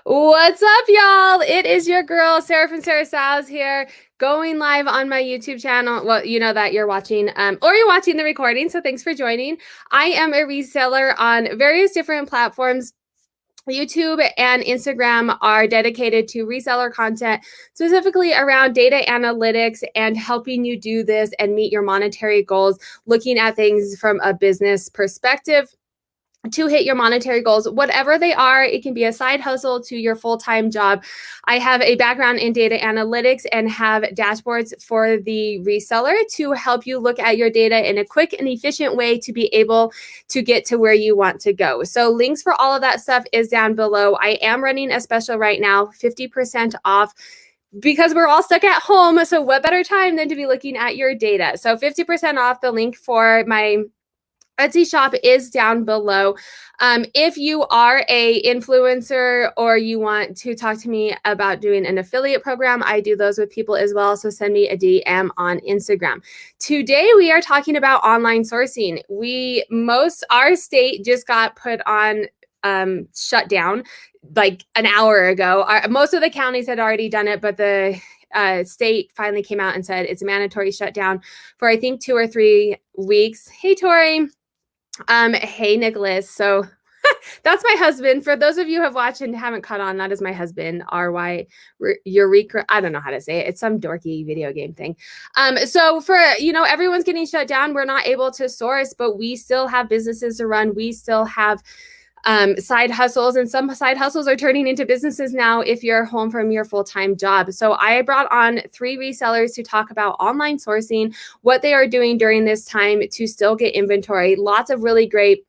What's up, y'all? It is your girl, Sarah from Sarah Styles here, going live on my YouTube channel. Well, you know that you're watching, or you're watching the recording, so thanks for joining. I am a reseller on various different platforms. YouTube and Instagram are dedicated to reseller content, specifically around data analytics and helping you do this and meet your monetary goals, looking at things from a business perspective to hit your monetary goals, whatever they are. It can be a side hustle to your full-time job. I have a background in data analytics and have dashboards for the reseller to help you look at your data in a quick and efficient way to be able to get to where you want to go. So links for all of that stuff is down below. I am running a special right now, 50% off, because we're all stuck at home. So what better time than to be looking at your data? So 50% off. The link for my Etsy shop is down below. If you are a influencer or you want to talk to me about doing an affiliate program, I do those with people as well. So send me a DM on Instagram. Today we are talking about online sourcing. Our state just got put on shut down like an hour ago. Most of the counties had already done it, but the state finally came out and said it's a mandatory shutdown for I think 2 or 3 weeks. Hey, Tori. Hey, Nicholas. So that's my husband. For those of you who have watched and haven't caught on, that is my husband, RY Eureka. I don't know how to say it. It's some dorky video game thing. So for, everyone's getting shut down. We're not able to source, but we still have businesses to run. We still have side hustles, and some side hustles are turning into businesses now if you're home from your full-time job. So I brought on 3 resellers to talk about online sourcing, what they are doing during this time to still get inventory. Lots of really great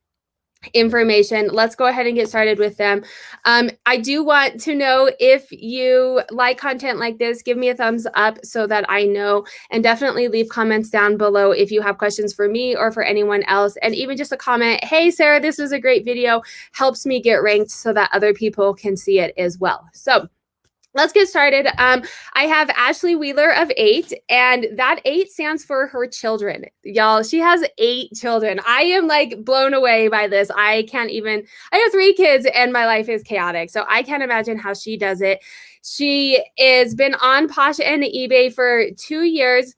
information. Let's go ahead and get started with them. I do want to know if you like content like this, give me a thumbs up so that I know, and definitely leave comments down below if you have questions for me or for anyone else. And even just a comment, hey, Sarah, this was a great video, helps me get ranked so that other people can see it as well. So let's get started. I have Ashley Wheeler of 8, and that 8 stands for her children. Y'all, she has 8 children. I am like blown away by this. I have 3 kids and my life is chaotic. So I can't imagine how she does it. She has been on Posh and Ebay for 2 years.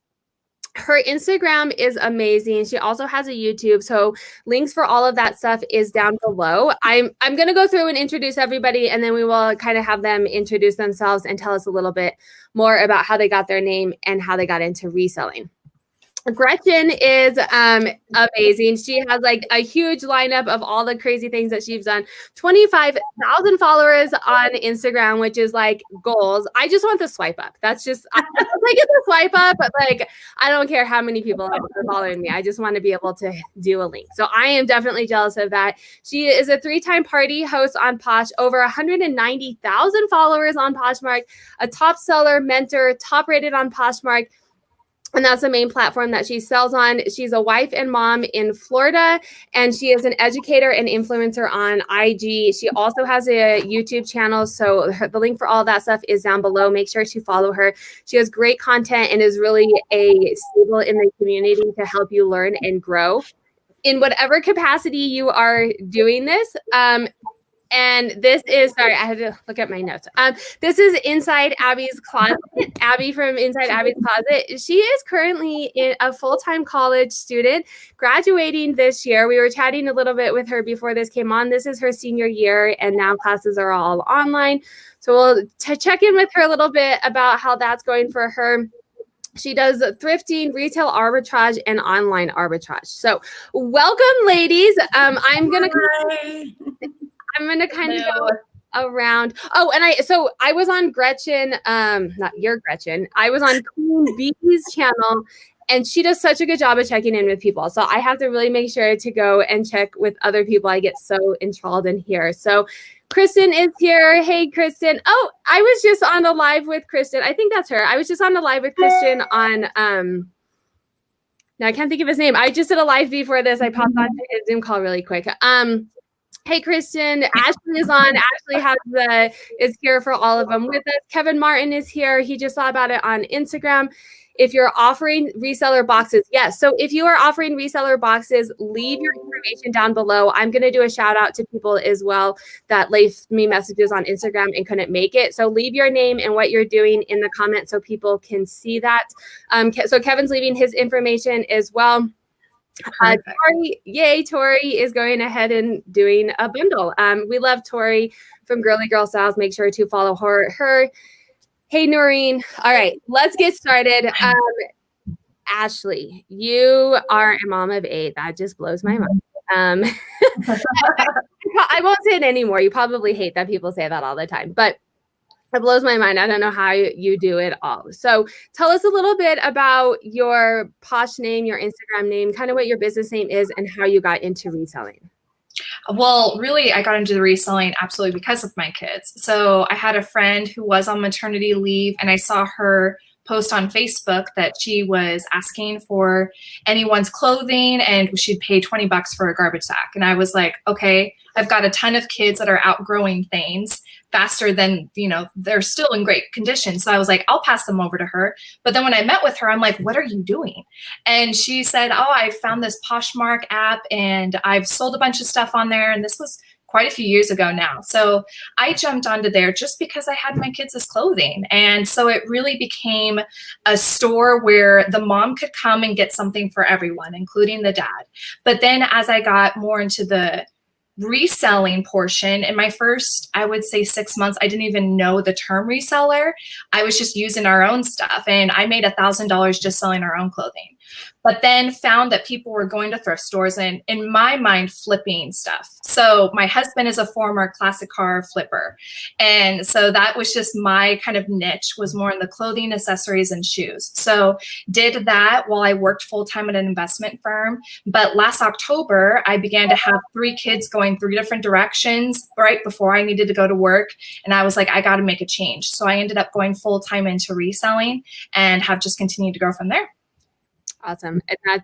Her Instagram is amazing. She also has a YouTube. So links for all of that stuff is down below. I'm going to go through and introduce everybody, and then we will kind of have them introduce themselves and tell us a little bit more about how they got their name and how they got into reselling. Gretchen is amazing. She has like a huge lineup of all the crazy things that she's done. 25,000 followers on Instagram, which is like goals. I just want the swipe up. That's just, I get the swipe up, but like, I don't care how many people are following me. I just want to be able to do a link. So I am definitely jealous of that. She is a 3-time party host on Posh, over 190,000 followers on PoshMark, a top seller, mentor, top rated on PoshMark. And that's the main platform that she sells on. She's a wife and mom in Florida, and she is an educator and influencer on IG. She also has a YouTube channel, so the link for all that stuff is down below. Make sure to follow her. She has great content and is really a staple in the community to help you learn and grow in whatever capacity you are doing this. And this is, sorry, I had to look at my notes. This is Inside Abby's Closet, Abby from Inside Abby's Closet. She is currently a full-time college student, graduating this year. We were chatting a little bit with her before this came on. This is her senior year, and now classes are all online. So we'll check in with her a little bit about how that's going for her. She does thrifting, retail arbitrage, and online arbitrage. So welcome, ladies. I'm going to kind of go around. Oh, and I was on Gretchen, not your Gretchen. I was on Queen Bee's channel, and she does such a good job of checking in with people. So I have to really make sure to go and check with other people. I get so enthralled in here. So Kristen is here. Hey, Kristen. Oh, I was just on a live with Kristen. I think that's her. I was just on a live with Kristen on, now I can't think of his name. I just did a live before this. I popped on his Zoom call really quick. Hey, Kristen. Ashley is on. Ashley is here for all of them with us. Kevin Martin is here. He just saw about it on Instagram. If you're offering reseller boxes, yes. So if you are offering reseller boxes, leave your information down below. I'm going to do a shout out to people as well that left me messages on Instagram and couldn't make it. So leave your name and what you're doing in the comments so people can see that. So Kevin's leaving his information as well. Tori, yay, Tori is going ahead and doing a bundle. We love Tori from Girly Girl Styles. Make sure to follow her. Hey, Noreen. All right, let's get started. Ashley, you are a mom of 8. That just blows my mind. I won't say it anymore. You probably hate that people say that all the time, but it blows my mind. I don't know how you do it all. So tell us a little bit about your Posh name, your Instagram name, kind of what your business name is, and how you got into reselling. Well, really, I got into the reselling absolutely because of my kids. So I had a friend who was on maternity leave, and I saw her post on Facebook that she was asking for anyone's clothing and she'd pay $20 for a garbage sack. And I was like, okay, I've got a ton of kids that are outgrowing things faster than, they're still in great condition. So I was like, I'll pass them over to her. But then when I met with her, I'm like, what are you doing? And she said, oh, I found this PoshMark app and I've sold a bunch of stuff on there. And this was quite a few years ago now. So I jumped onto there just because I had my kids' clothing. And so it really became a store where the mom could come and get something for everyone, including the dad. But then as I got more into the reselling portion, in my first, I would say 6 months, I didn't even know the term reseller. I was just using our own stuff. And I made $1,000 just selling our own clothing. But then found that people were going to thrift stores and, in my mind, flipping stuff. So my husband is a former classic car flipper. And so that was just my kind of niche, was more in the clothing, accessories, and shoes. So did that while I worked full-time at an investment firm. But last October, I began to have 3 kids going 3 different directions right before I needed to go to work. And I was like, I got to make a change. So I ended up going full-time into reselling and have just continued to grow from there. Awesome. And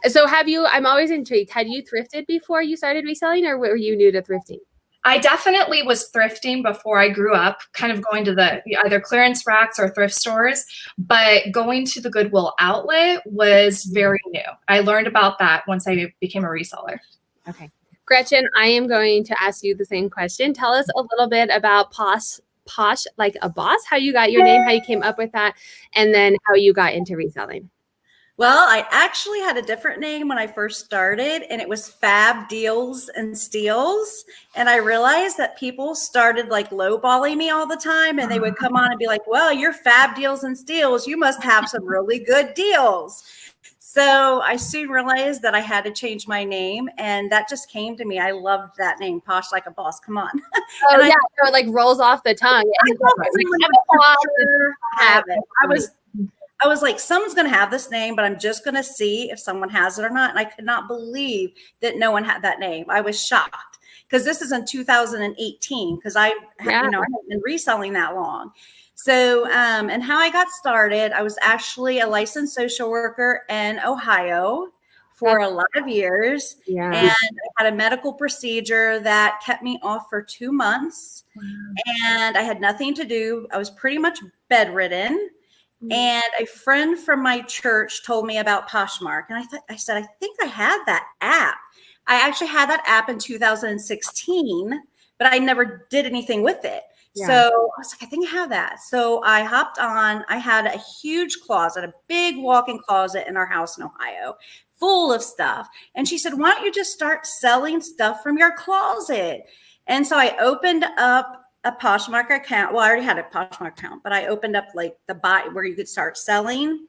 so I'm always intrigued. Had you thrifted before you started reselling, or were you new to thrifting? I definitely was thrifting before I grew up, kind of going to the either clearance racks or thrift stores, but going to the Goodwill outlet was very new. I learned about that once I became a reseller. Okay. Gretchen, I am going to ask you the same question. Tell us a little bit about Posh Like a Boss, how you got your name, how you came up with that, and then how you got into reselling. Well, I actually had a different name when I first started, and it was Fab Deals and Steals. And I realized that people started like lowballing me all the time, and they would come on and be like, well, you're Fab Deals and Steals. You must have some really good deals. So I soon realized that I had to change my name, and that just came to me. I loved that name, Posh Like a Boss. Come on. Oh, yeah. So it like rolls off the tongue. I was like, someone's going to have this name, but I'm just going to see if someone has it or not. And I could not believe that no one had that name. I was shocked because this is in 2018 because I haven't been reselling that long. So, and how I got started, I was actually a licensed social worker in Ohio for a lot of years. Yeah. And I had a medical procedure that kept me off for 2 months. Wow. And I had nothing to do. I was pretty much bedridden. And a friend from my church told me about PoshMark. And I said, I think I had that app. I actually had that app in 2016, but I never did anything with it. Yeah. So I was like, I think I have that. So I hopped on. I had a huge closet, a big walk-in closet in our house in Ohio, full of stuff. And she said, why don't you just start selling stuff from your closet? And so I opened up a PoshMark account. Well, I already had a PoshMark account, but I opened up like the buy where you could start selling.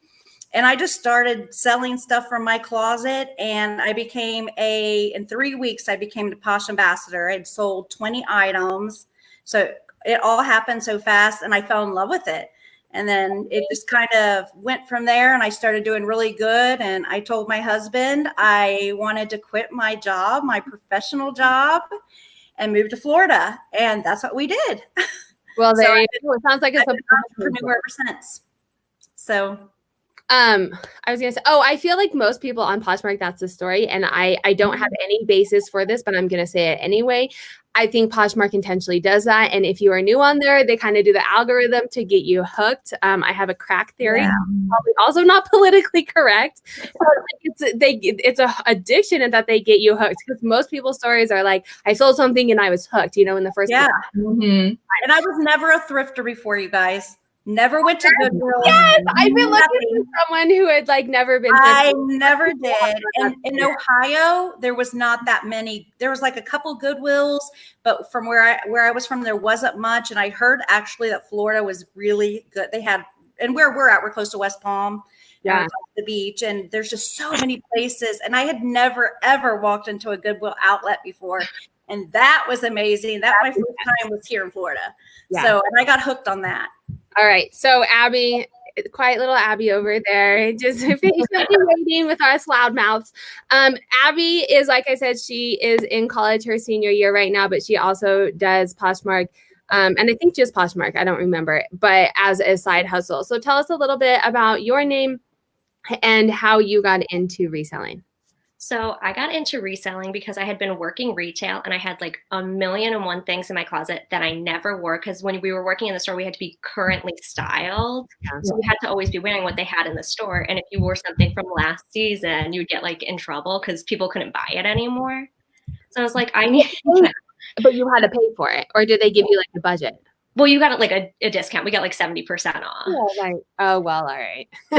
And I just started selling stuff from my closet. And I became in 3 weeks, I became the Posh ambassador. I'd sold 20 items. So it all happened so fast and I fell in love with it. And then it just kind of went from there and I started doing really good. And I told my husband I wanted to quit my job, my professional job, and moved to Florida. And that's what we did. Well, there you go. It sounds like it's an entrepreneur ever since. So I was gonna say, I feel like most people on Poshmark, that's the story. And I don't have any basis for this, but I'm gonna say it anyway. I think Poshmark intentionally does that. And if you are new on there, they kind of do the algorithm to get you hooked. I have a crack theory, probably also not politically correct. But it's a addiction and that they get you hooked, because most people's stories are like, I sold something and I was hooked, in the first. Yeah. And I was never a thrifter before, you guys. Never went to Goodwill. Yes, I've been looking for someone who had never been. I never did. And in Ohio, there was not that many. There was like a couple Goodwills, but from where I was from, there wasn't much. And I heard actually that Florida was really good. They had, and where we're at, we're close to West Palm. Yeah, the beach, and there's just so many places. And I had never ever walked into a Goodwill outlet before, and that was amazing. That my first time was here in Florida. Yeah. So, and I got hooked on that. All right. So Abby, quiet little Abby over there, just patiently waiting with us loud mouths. Abby is, like I said, she is in college, her senior year right now, but she also does Poshmark. And I think just Poshmark, I don't remember, but as a side hustle. So tell us a little bit about your name and how you got into reselling. So I got into reselling because I had been working retail and I had like 1,000,001 things in my closet that I never wore, because when we were working in the store, we had to be currently styled. So we had to always be wearing what they had in the store. And if you wore something from last season, you'd get like in trouble because people couldn't buy it anymore. So I was like, I need. But you had to pay for it, or did they give you like a budget? Well, you got like a discount. We got like 70% off. Yeah, right. Oh, well, all right. I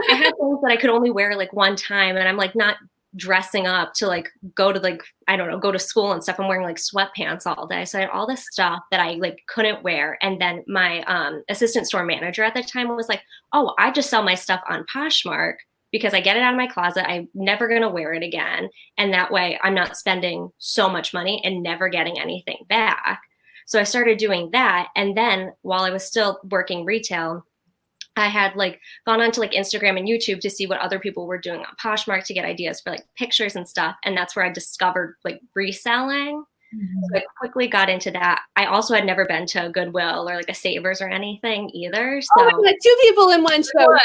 had things that I could only wear like one time, and I'm like not dressing up to like go to like, I don't know, go to school and stuff. I'm wearing like sweatpants all day. So I had all this stuff that I like couldn't wear. And then my assistant store manager at the time was like, oh, I just sell my stuff on Poshmark because I get it out of my closet. I'm never going to wear it again. And that way I'm not spending so much money and never getting anything back. So I started doing that. And then while I was still working retail, I had like gone onto like Instagram and YouTube to see what other people were doing on Poshmark to get ideas for like pictures and stuff. And that's where I discovered like reselling. So I quickly got into that. I also had never been to a Goodwill or like a Savers or anything either. So oh my God, 2 people in one show.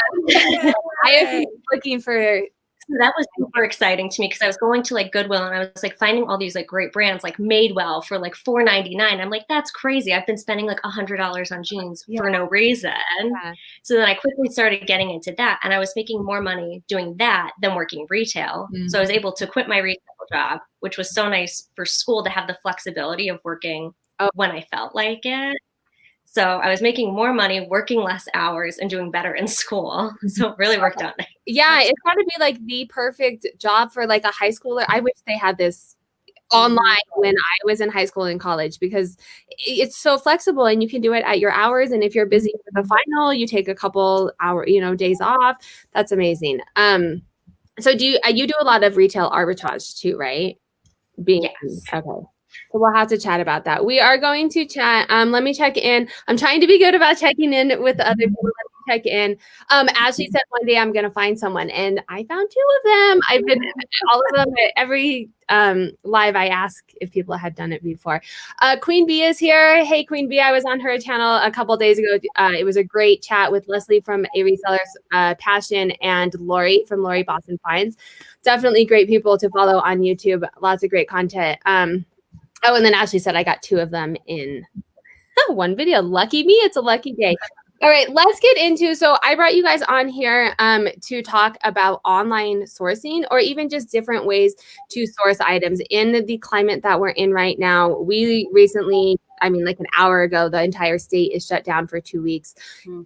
I am looking for. So that was super exciting to me because I was going to like Goodwill and I was like finding all these like great brands like Madewell for like $4.99. I'm like, that's crazy. I've been spending like $100 on jeans for no reason. Yeah. So then I quickly started getting into that, and I was making more money doing that than working retail. So I was able to quit my retail job, which was so nice for school to have the flexibility of working when I felt like it. So I was making more money, working less hours, and doing better in school. So it really worked out. Yeah, it's got to be like the perfect job for like a high schooler. I wish they had this online when I was in high school and college, because it's so flexible and you can do it at your hours. And if you're busy for the final, you take a couple days off. That's amazing. So do you do a lot of retail arbitrage too, right? Yes. Okay. So we'll have to chat about that. We are going to chat. Let me check in. I'm trying to be good about checking in with other people. Let me check in. Ashley said one day I'm going to find someone, and I found 2 of them. I've been all of them at every live. I ask if people had done it before. Queen Bee is here. Hey, Queen Bee. I was on her channel a couple days ago. It was a great chat with Leslie from A Reseller's Passion and Lori from Lori Boston Finds. Definitely great people to follow on YouTube. Lots of great content. Oh, and then Ashley said I got 2 of them in one video. Lucky me. It's a lucky day. All right, let's get into, so I brought you guys on here to talk about online sourcing, or even just different ways to source items in the climate that we're in right now. We recently, like an hour ago, the entire state is shut down for 2 weeks,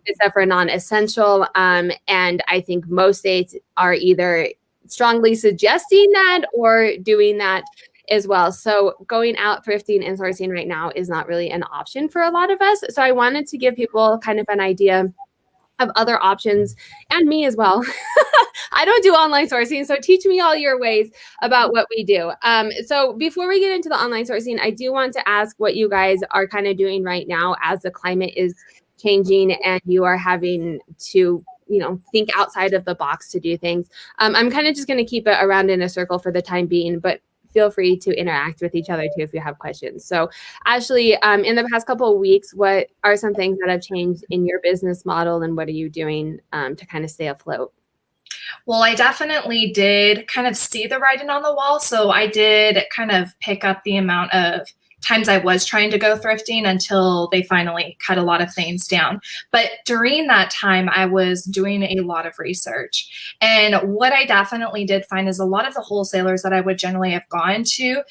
except for non-essential. And I think most states are either strongly suggesting that or doing that as well. So going out thrifting and sourcing right now is not really an option for a lot of us. So I wanted to give people kind of an idea of other options, and me as well. I don't do online sourcing, so teach me all your ways about what we do. So before we get into the online sourcing, I do want to ask what you guys are kind of doing right now as the climate is changing and you are having to think outside of the box to do things. I'm kind of just going to keep it around in a circle for the time being, but feel free to interact with each other too if you have questions. So Ashley, in the past couple of weeks, what are some things that have changed in your business model, and what are you doing to kind of stay afloat? Well, I definitely did kind of see the writing on the wall. So I did kind of pick up the amount of times I was trying to go thrifting until they finally cut a lot of things down. But during that time, I was doing a lot of research. And what I definitely did find is a lot of the wholesalers that I would generally have gone to,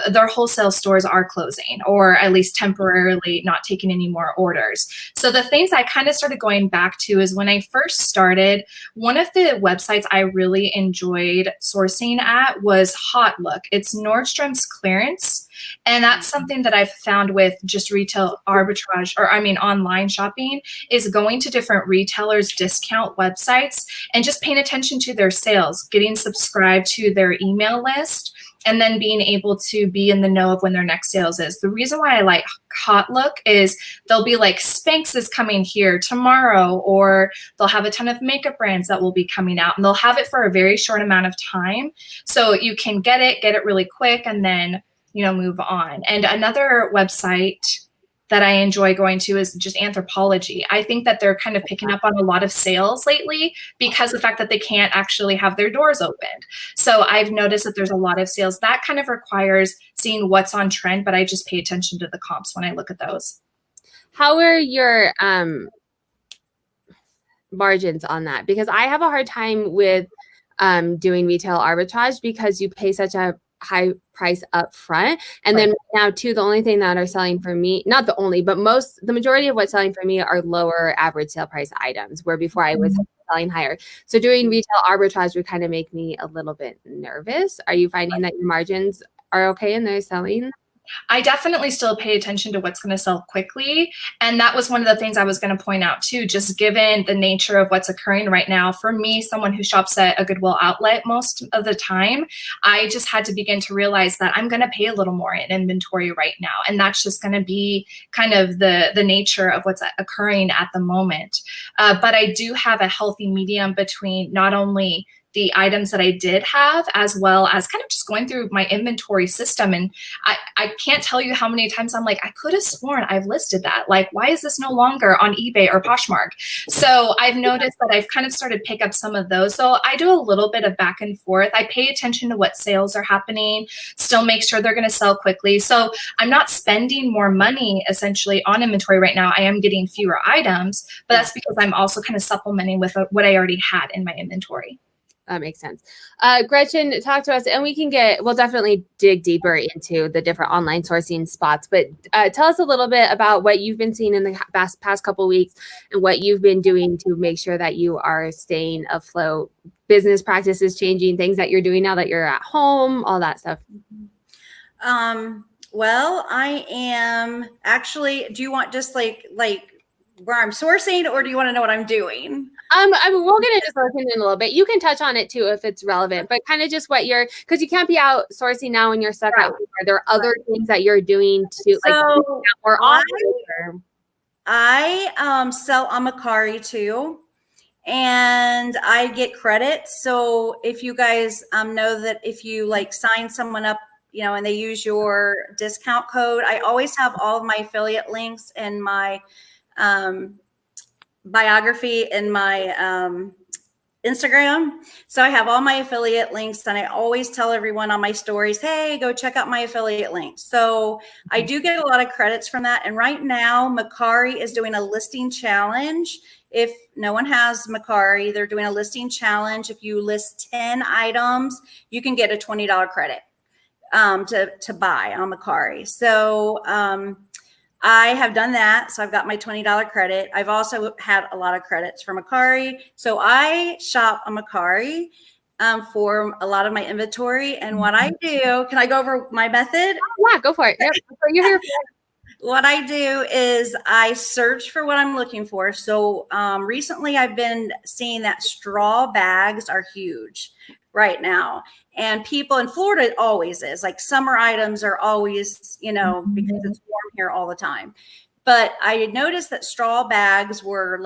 their wholesale stores are closing, or at least temporarily not taking any more orders. So the things I kind of started going back to is when I first started, one of the websites I really enjoyed sourcing at was Hot Look. It's Nordstrom's clearance. And that's something that I've found with just retail arbitrage, or I mean online shopping, is going to different retailers' discount websites and just paying attention to their sales, getting subscribed to their email list, and then being able to be in the know of when their next sales is. The reason why I like Hot Look is they'll be like, Spanx is coming here tomorrow, or they'll have a ton of makeup brands that will be coming out, and they'll have it for a very short amount of time. So you can get it really quick, and then move on. And another website that I enjoy going to is just Anthropology. I think that they're kind of picking up on a lot of sales lately because of the fact that they can't actually have their doors opened. So I've noticed that there's a lot of sales. That kind of requires seeing what's on trend, but I just pay attention to the comps when I look at those. How are your margins on that? Because I have a hard time with doing retail arbitrage because you pay such a high price up front. And then now too, the only thing that are selling for me, not the only, but the majority of what's selling for me are lower average sale price items, where before I was selling higher. So doing retail arbitrage would kind of make me a little bit nervous. Are you finding that your margins are okay and they're selling? I definitely still pay attention to what's going to sell quickly. And that was one of the things I was going to point out too, just given the nature of what's occurring right now. For me, someone who shops at a Goodwill outlet most of the time, I just had to begin to realize that I'm going to pay a little more in inventory right now. And that's just going to be kind of the nature of what's occurring at the moment. But I do have a healthy medium between not only the items that I did have, as well as kind of just going through my inventory system. And I can't tell you how many times I'm like, I could have sworn I've listed that. Like, why is this no longer on eBay or PoshMark? So I've noticed that I've kind of started to pick up some of those. So I do a little bit of back and forth. I pay attention to what sales are happening, still make sure they're going to sell quickly. So I'm not spending more money essentially on inventory right now. I am getting fewer items, but that's because I'm also kind of supplementing with what I already had in my inventory. That makes sense. Gretchen, talk to us, and we'll definitely dig deeper into the different online sourcing spots, but tell us a little bit about what you've been seeing in the past couple of weeks and what you've been doing to make sure that you are staying afloat, business practices changing, things that you're doing now that you're at home, all that stuff. Well, I am actually, do you want just like where I'm sourcing, or do you want to know what I'm doing? I mean, we'll get into sourcing in a little bit. You can touch on it too if it's relevant, but kind of just what because you can't be out sourcing now when you're stuck at home. Are there other things that you're doing to or I sell on Mercari too, and I get credit. So if you guys know that if you sign someone up, and they use your discount code, I always have all of my affiliate links and my biography in my Instagram. So I have all my affiliate links, and I always tell everyone on my stories, hey, go check out my affiliate links. So I do get a lot of credits from that. And right now, Mercari is doing a listing challenge. If no one has Mercari, they're doing a listing challenge. If you list 10 items, you can get a $20 credit to buy on Mercari. So I have done that. So I've got my $20 credit. I've also had a lot of credits from Mercari. So I shop on Mercari for a lot of my inventory. And what I do, can I go over my method? Yeah, go for it. Yep. You're here for it. What I do is I search for what I'm looking for. So recently I've been seeing that straw bags are huge right now. And people in Florida, it always is. Like summer items are always, because it's warm here all the time. But I noticed that straw bags were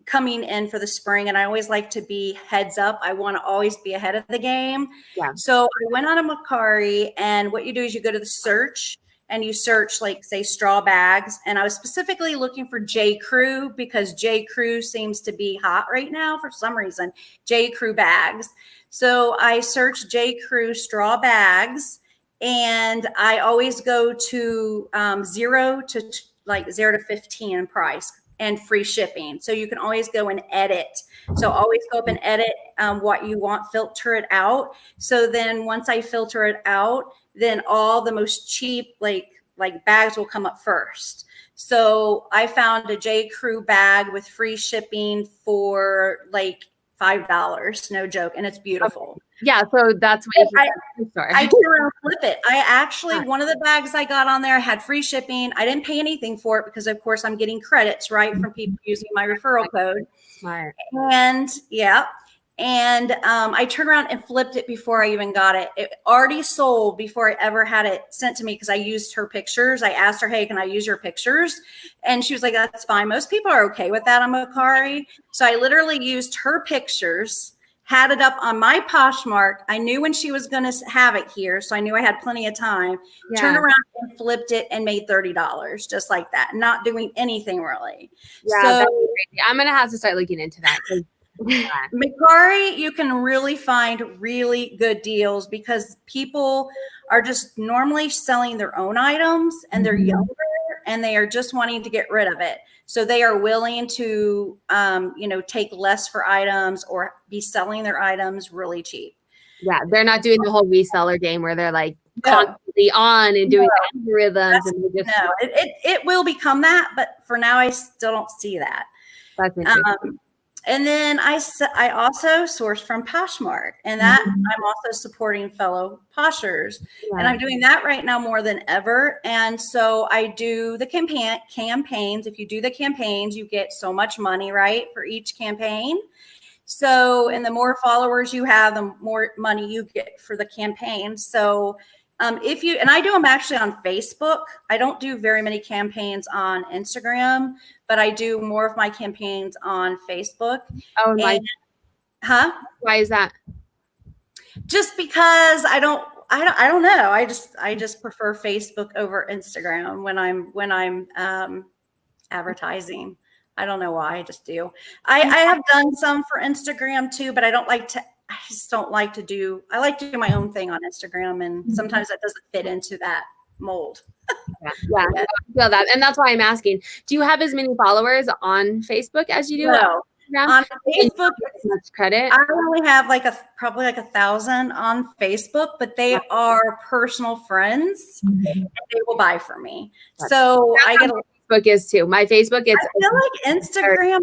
coming in for the spring, and I always like to be heads up. I want to always be ahead of the game. Yeah. So I went on a Mercari, and what you do is you go to the search and you search, like, say, straw bags. And I was specifically looking for J. Crew because J. Crew seems to be hot right now for some reason. J. Crew bags. So I searched J. Crew straw bags, and I always go to 0 to 15 in price and free shipping. So you can always go and edit. So always go up and edit what you want, filter it out. So then once I filter it out, then all the most cheap like bags will come up first. So I found a J. Crew bag with free shipping for like $5, no joke, and it's beautiful. Yeah, so that's what I turn around and flip it. I actually, one of the bags I got on there had free shipping. I didn't pay anything for it because, of course, I'm getting credits, right, from people using my referral code. Smart. And yeah, and I turned around and flipped it before I even got it. It already sold before I ever had it sent to me because I used her pictures. I asked her, hey, can I use your pictures? And she was like, that's fine. Most people are okay with that on Mercari. So I literally used her pictures, had it up on my PoshMark. I knew when she was going to have it here, so I knew I had plenty of time. Yeah. Turned around and flipped it and made $30 just like that, not doing anything really. Yeah, so, that's crazy. I'm going to have to start looking into that. Mercari, you can really find really good deals because people are just normally selling their own items and they're younger and they are just wanting to get rid of it. So they are willing to, take less for items or be selling their items really cheap. Yeah, they're not doing the whole reseller game where they're like constantly on and doing algorithms. And they just, it will become that, but for now I still don't see that. That's interesting. And then I also source from PoshMark, and that I'm also supporting fellow poshers. Yeah. And I'm doing that right now more than ever. And so I do the campaigns. If you do the campaigns, you get so much money, right, for each campaign. So, and the more followers you have, the more money you get for the campaign. So and I do them actually on Facebook. I don't do very many campaigns on Instagram, but I do more of my campaigns on Facebook. Oh, my. Why is that? Just because I don't know. I just prefer Facebook over Instagram when I'm advertising. I don't know why. I just do. I have done some for Instagram too, but I just don't like to do. I like to do my own thing on Instagram, and sometimes that doesn't fit into that mold. Yeah, I feel that, and that's why I'm asking. Do you have as many followers on Facebook as you do? No. On Facebook, much credit. I only have probably 1,000 on Facebook, but they are personal friends, and they will buy from me. So I get Facebook is too. My Facebook, I feel like Instagram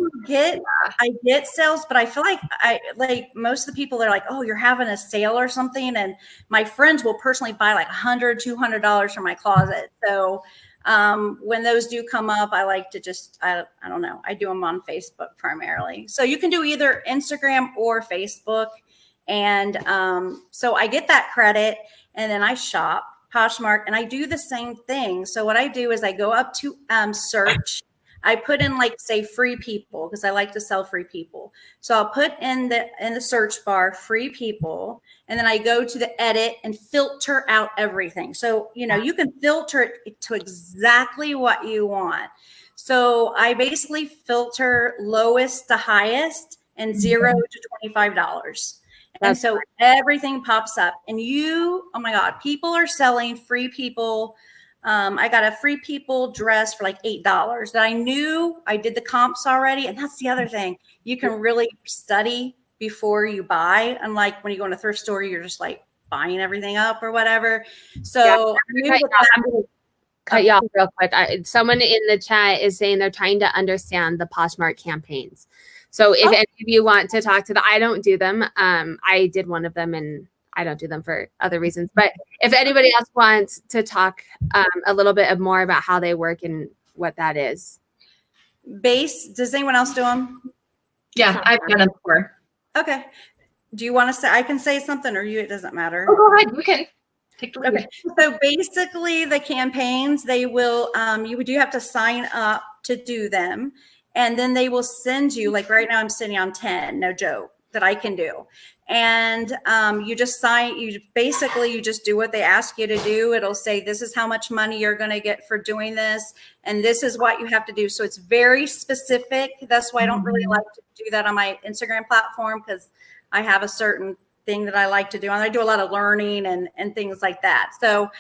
I get sales, but I feel like most of the people are like, oh, you're having a sale or something. And my friends will personally buy like $100, $200 from my closet. So when those do come up, I like to just, I don't know. I do them on Facebook primarily. So you can do either Instagram or Facebook. And so I get that credit and then I shop PoshMark, and I do the same thing. So what I do is I go up to search. I put in say free people because I like to sell free people. So I'll put in the search bar free people, and then I go to the edit and filter out everything. So you can filter it to exactly what you want. So I basically filter lowest to highest and $0 to $25. And so everything pops up, and oh my God, people are selling free people. I got a free people dress for like $8 that I knew. I did the comps already. And that's the other thing. You can really study before you buy. Unlike when you go in a thrift store, you're just like buying everything up or whatever. So I'm going to cut you off real quick. Someone in the chat is saying they're trying to understand the PoshMark campaigns. So if any of you want to talk to I don't do them. I did one of them and I don't do them for other reasons. But if anybody else wants to talk a little bit more about how they work and what that is. Does anyone else do them? Yeah, I've done them before. Okay. Do you want to say, I can say something or it doesn't matter? Oh, go ahead. You can take the lead. Okay. So basically the campaigns, they will, you do have to sign up to do them. And then they will send you, like right now I'm sitting on 10, no joke, that I can do. And you just sign, you just do what they ask you to do. It'll say, this is how much money you're going to get for doing this. And this is what you have to do. So it's very specific. That's why I don't really like to do that on my Instagram platform, because I have a certain thing that I like to do. And I do a lot of learning and things like that. So,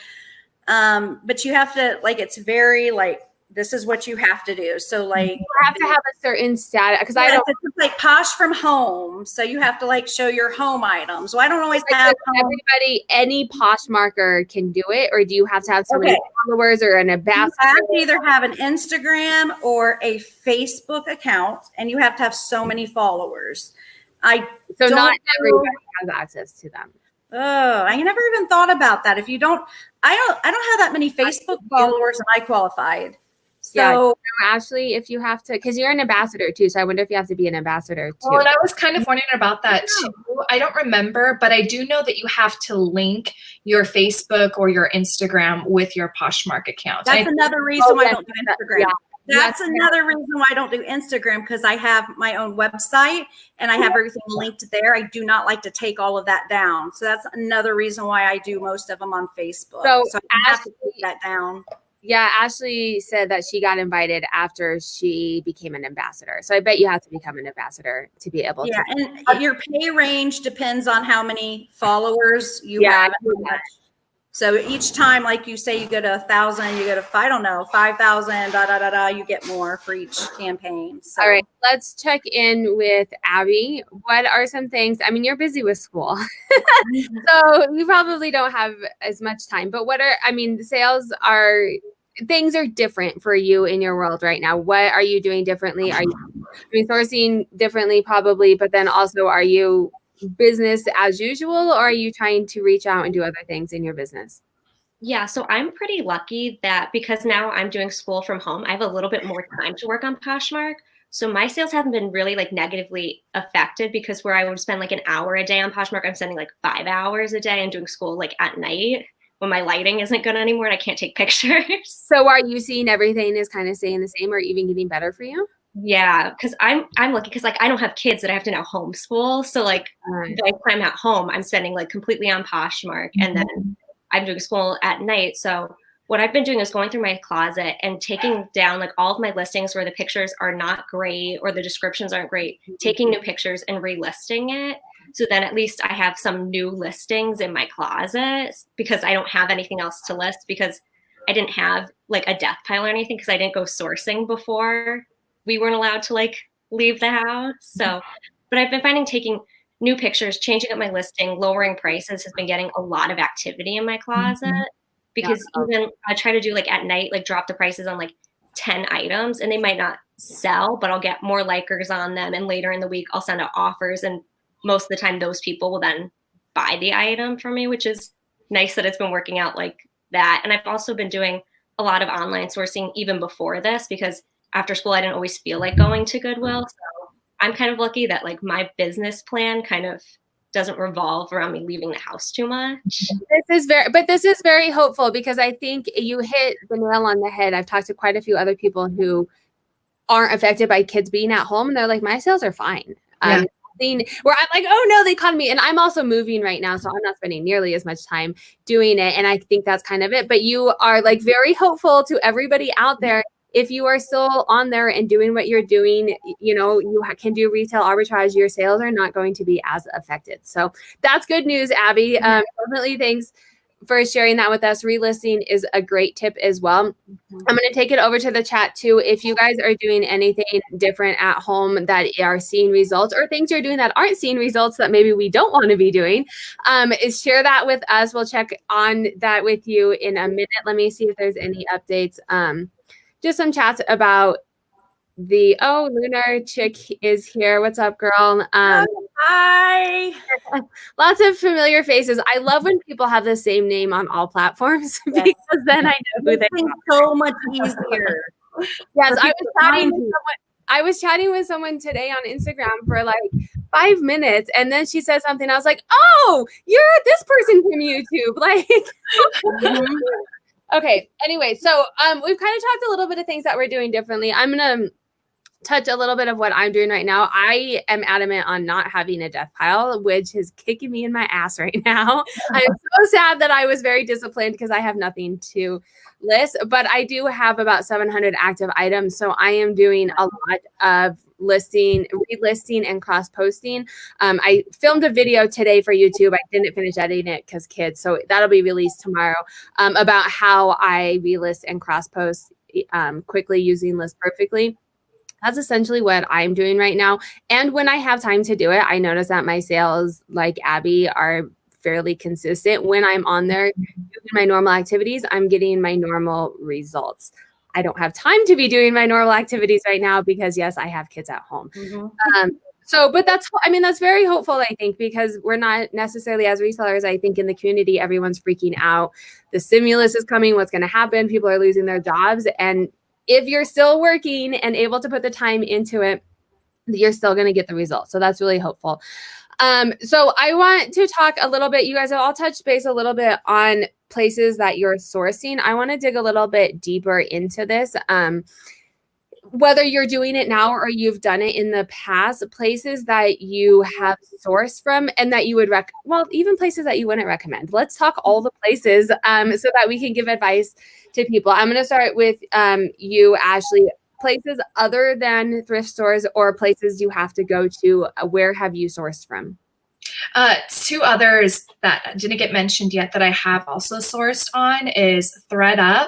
but you have to, like, it's very like, this is what you have to do. So like you have to have a certain status, because I don't, it's like Posh from home. So you have to like show your home items. So I don't always have everybody, any Poshmarker can do it, or do you have to have so many followers or an ambassador? You have to either have an Instagram or a Facebook account, and you have to have so many followers. So not everybody has access to them. Oh, I never even thought about that. If you don't, I don't have that many Facebook followers, and I qualified. So yeah, Ashley, if you have to, because you're an ambassador too, so I wonder if you have to be an ambassador too. Well, and I was kind of wondering about that too. I don't remember, but I do know that you have to link your Facebook or your Instagram with your Poshmark account. That's another reason why I don't do Instagram. Yeah. That's another reason why I don't do Instagram, because I have my own website and I have everything linked there. I do not like to take all of that down. So that's another reason why I do most of them on Facebook. So I have to take that down. Yeah, Ashley said that she got invited after she became an ambassador. So I bet you have to become an ambassador to be able to. Yeah, and your pay range depends on how many followers you have. So each time, like you say, you go to 1,000, you go to, I don't know, 5,000, you get more for each campaign. So. All right, let's check in with Abby. What are some things, I mean, you're busy with school, so you probably don't have as much time, but things are different for you in your world right now. What are you doing differently? Are you sourcing differently? Probably, but then also, are you business as usual, or are you trying to reach out and do other things in your business? Yeah, so I'm pretty lucky that because now I'm doing school from home, I have a little bit more time to work on Poshmark. So my sales haven't been really like negatively affected, because where I would spend like an hour a day on Poshmark, I'm spending like 5 hours a day and doing school like at night when my lighting isn't good anymore and I can't take pictures. So are you seeing everything is kind of staying the same or even getting better for you? Yeah, because I'm lucky because like I don't have kids that I have to now homeschool. So like the time at home, I'm spending like completely on Poshmark, and then I'm doing school at night. So what I've been doing is going through my closet and taking down like all of my listings where the pictures are not great or the descriptions aren't great, taking new pictures and relisting it. So then at least I have some new listings in my closet, because I don't have anything else to list, because I didn't have like a death pile or anything, because I didn't go sourcing before we weren't allowed to like leave the house. So, but I've been finding taking new pictures, changing up my listing, lowering prices has been getting a lot of activity in my closet, because even I try to do like at night, like drop the prices on like 10 items and they might not sell, but I'll get more likers on them. And later in the week, I'll send out offers. And most of the time those people will then buy the item from me, which is nice that it's been working out like that. And I've also been doing a lot of online sourcing even before this, because after school, I didn't always feel like going to Goodwill. So I'm kind of lucky that like my business plan kind of doesn't revolve around me leaving the house too much. This is very hopeful, because I think you hit the nail on the head. I've talked to quite a few other people who aren't affected by kids being at home, and they're like, my sales are fine. Where I'm like, oh no, the economy. And I'm also moving right now, so I'm not spending nearly as much time doing it. And I think that's kind of it. But you are like very hopeful to everybody out there. If you are still on there and doing what you're doing, you know, you can do retail arbitrage, your sales are not going to be as affected. So that's good news, Abby. Definitely thanks for sharing that with us. Relisting is a great tip as well. I'm going to take it over to the chat too. If you guys are doing anything different at home that are seeing results, or things you're doing that aren't seeing results that maybe we don't want to be doing, is share that with us. We'll check on that with you in a minute. Let me see if there's any updates. Just some chats about Lunar Chick is here. What's up, girl? Hi. Lots of familiar faces. I love when people have the same name on all platforms, because then I know who they are. So much easier. Yes, I was chatting with someone today on Instagram for like 5 minutes, and then she said something. I was like, "Oh, you're this person from YouTube!" Like. Okay. Anyway, so we've kind of talked a little bit of things that we're doing differently. I'm gonna touch a little bit of what I'm doing right now. I am adamant on not having a death pile, which is kicking me in my ass right now. I'm so sad that I was very disciplined because I have nothing to list, but I do have about 700 active items. So I am doing a lot of listing, relisting, and cross-posting. I filmed a video today for YouTube. I didn't finish editing it because kids, so that'll be released tomorrow, about how I relist and cross-post quickly using List Perfectly. That's essentially what I'm doing right now. And when I have time to do it, I notice that my sales, like Abby, are fairly consistent. When I'm on there doing my normal activities, I'm getting my normal results. I don't have time to be doing my normal activities right now because, yes, I have kids at home. But that's very hopeful, I think, because we're not necessarily, as resellers, I think in the community, everyone's freaking out. The stimulus is coming. What's going to happen? People are losing their jobs. And if you're still working and able to put the time into it, you're still going to get the results. So that's really hopeful. So I want to talk a little bit, you guys have all touched base a little bit on places that you're sourcing. I want to dig a little bit deeper into this. Whether you're doing it now or you've done it in the past, places that you have sourced from and that you would even places that you wouldn't recommend. Let's talk all the places so that we can give advice to people. I'm going to start with you, Ashley. Places other than thrift stores or places you have to go to, where have you sourced from? Two others that didn't get mentioned yet that I have also sourced on is ThredUp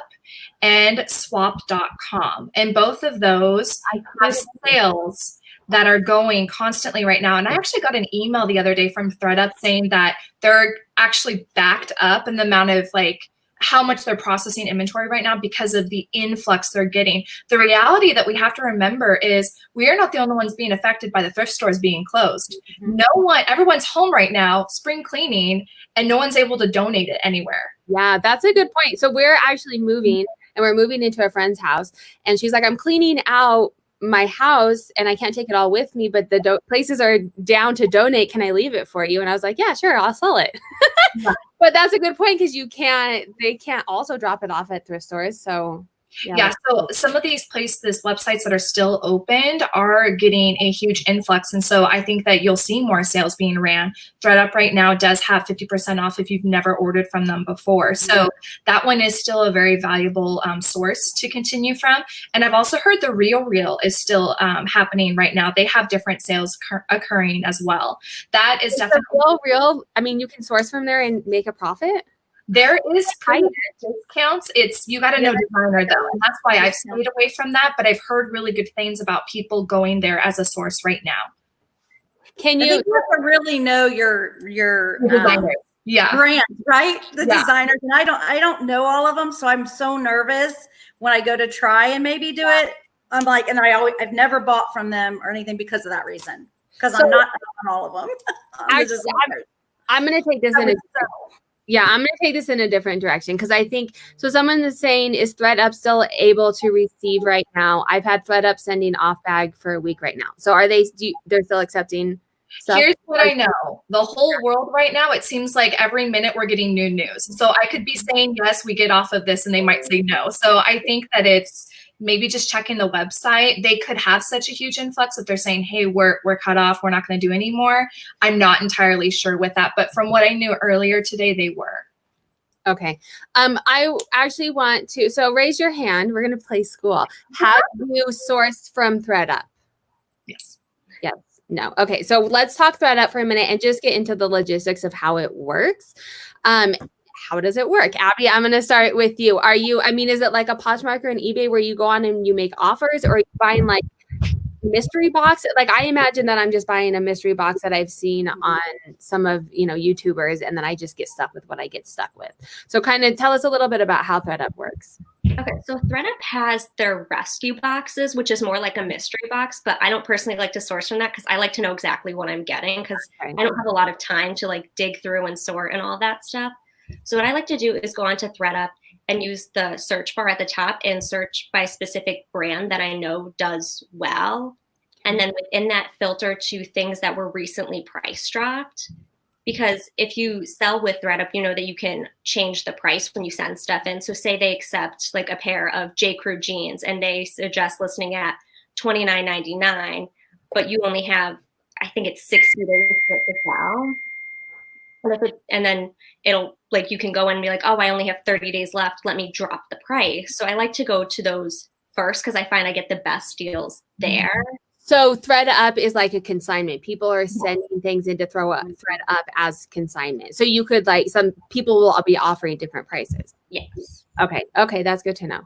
and swap.com. And both of those have sales that are going constantly right now. And I actually got an email the other day from ThredUp saying that they're actually backed up in the amount of how much they're processing inventory right now because of the influx they're getting. The reality that we have to remember is we are not the only ones being affected by the thrift stores being closed. Everyone's home right now, spring cleaning, and no one's able to donate it anywhere. Yeah, that's a good point. So we're actually moving and we're moving into a friend's house. And she's like, I'm cleaning out my house and I can't take it all with me, but the places are down to donate. Can I leave it for you? And I was like, yeah, sure, I'll sell it. But that's a good point because they can't also drop it off at thrift stores. So yeah, so some of these websites that are still opened are getting a huge influx. And so I think that you'll see more sales being ran. ThredUp right now does have 50% off if you've never ordered from them before. So that one is still a very valuable source to continue from. And I've also heard the RealReal is still happening right now. They have different sales occurring as well. That is definitely RealReal. I mean, you can source from there and make a profit. There is discounts. You got to know designer though, and that's why I've stayed away from that. But I've heard really good things about people going there as a source right now. Can you? I think you have to really know your brand, right? The designers, and I don't know all of them, so I'm so nervous when I go to try and maybe do it. I'm like, and I've never bought from them or anything because of that reason. Because I'm not on all of them. I'm going to take this I'm going to take this in a different direction because I think, so someone is saying, is ThredUp still able to receive right now? I've had ThredUp sending off bag for a week right now. So they're still accepting stuff? Here's what I know. The whole world right now, it seems like every minute we're getting new news. So I could be saying, yes, we get off of this, and they might say no. So I think that it's maybe just checking the website. They could have such a huge influx if they're saying, hey, we're cut off, we're not going to do anymore. I'm not entirely sure with that. But from what I knew earlier today, they were. Okay. I actually want to, so raise your hand. We're going to play school. Have you sourced from ThredUp? Yes. Yes. No. Okay. So let's talk ThredUp for a minute and just get into the logistics of how it works. How does it work? Abby, I'm going to start with you. Is it like a PoshMark or an eBay where you go on and you make offers, or are you buying like mystery box? Like I imagine that I'm just buying a mystery box that I've seen on some of, YouTubers, and then I just get stuck with what I get stuck with. So kind of tell us a little bit about how ThredUp works. Okay, so ThredUp has their rescue boxes, which is more like a mystery box, but I don't personally like to source from that because I like to know exactly what I'm getting because I don't have a lot of time to like dig through and sort and all that stuff. So what I like to do is go onto ThredUp and use the search bar at the top and search by specific brand that I know does well. And then within that, filter to things that were recently price dropped. Because if you sell with ThredUp, you know that you can change the price when you send stuff in. So say they accept like a pair of J. Crew jeans and they suggest listing at $29.99, but you only have, I think it's 60 days for it to sell. And then it'll, like, you can go in and be like, oh, I only have 30 days left. Let me drop the price. So I like to go to those first because I find I get the best deals there. So ThredUp is like a consignment. People are sending things into ThredUp as consignment. So you could, like, some people will be offering different prices. Yes. Okay. That's good to know.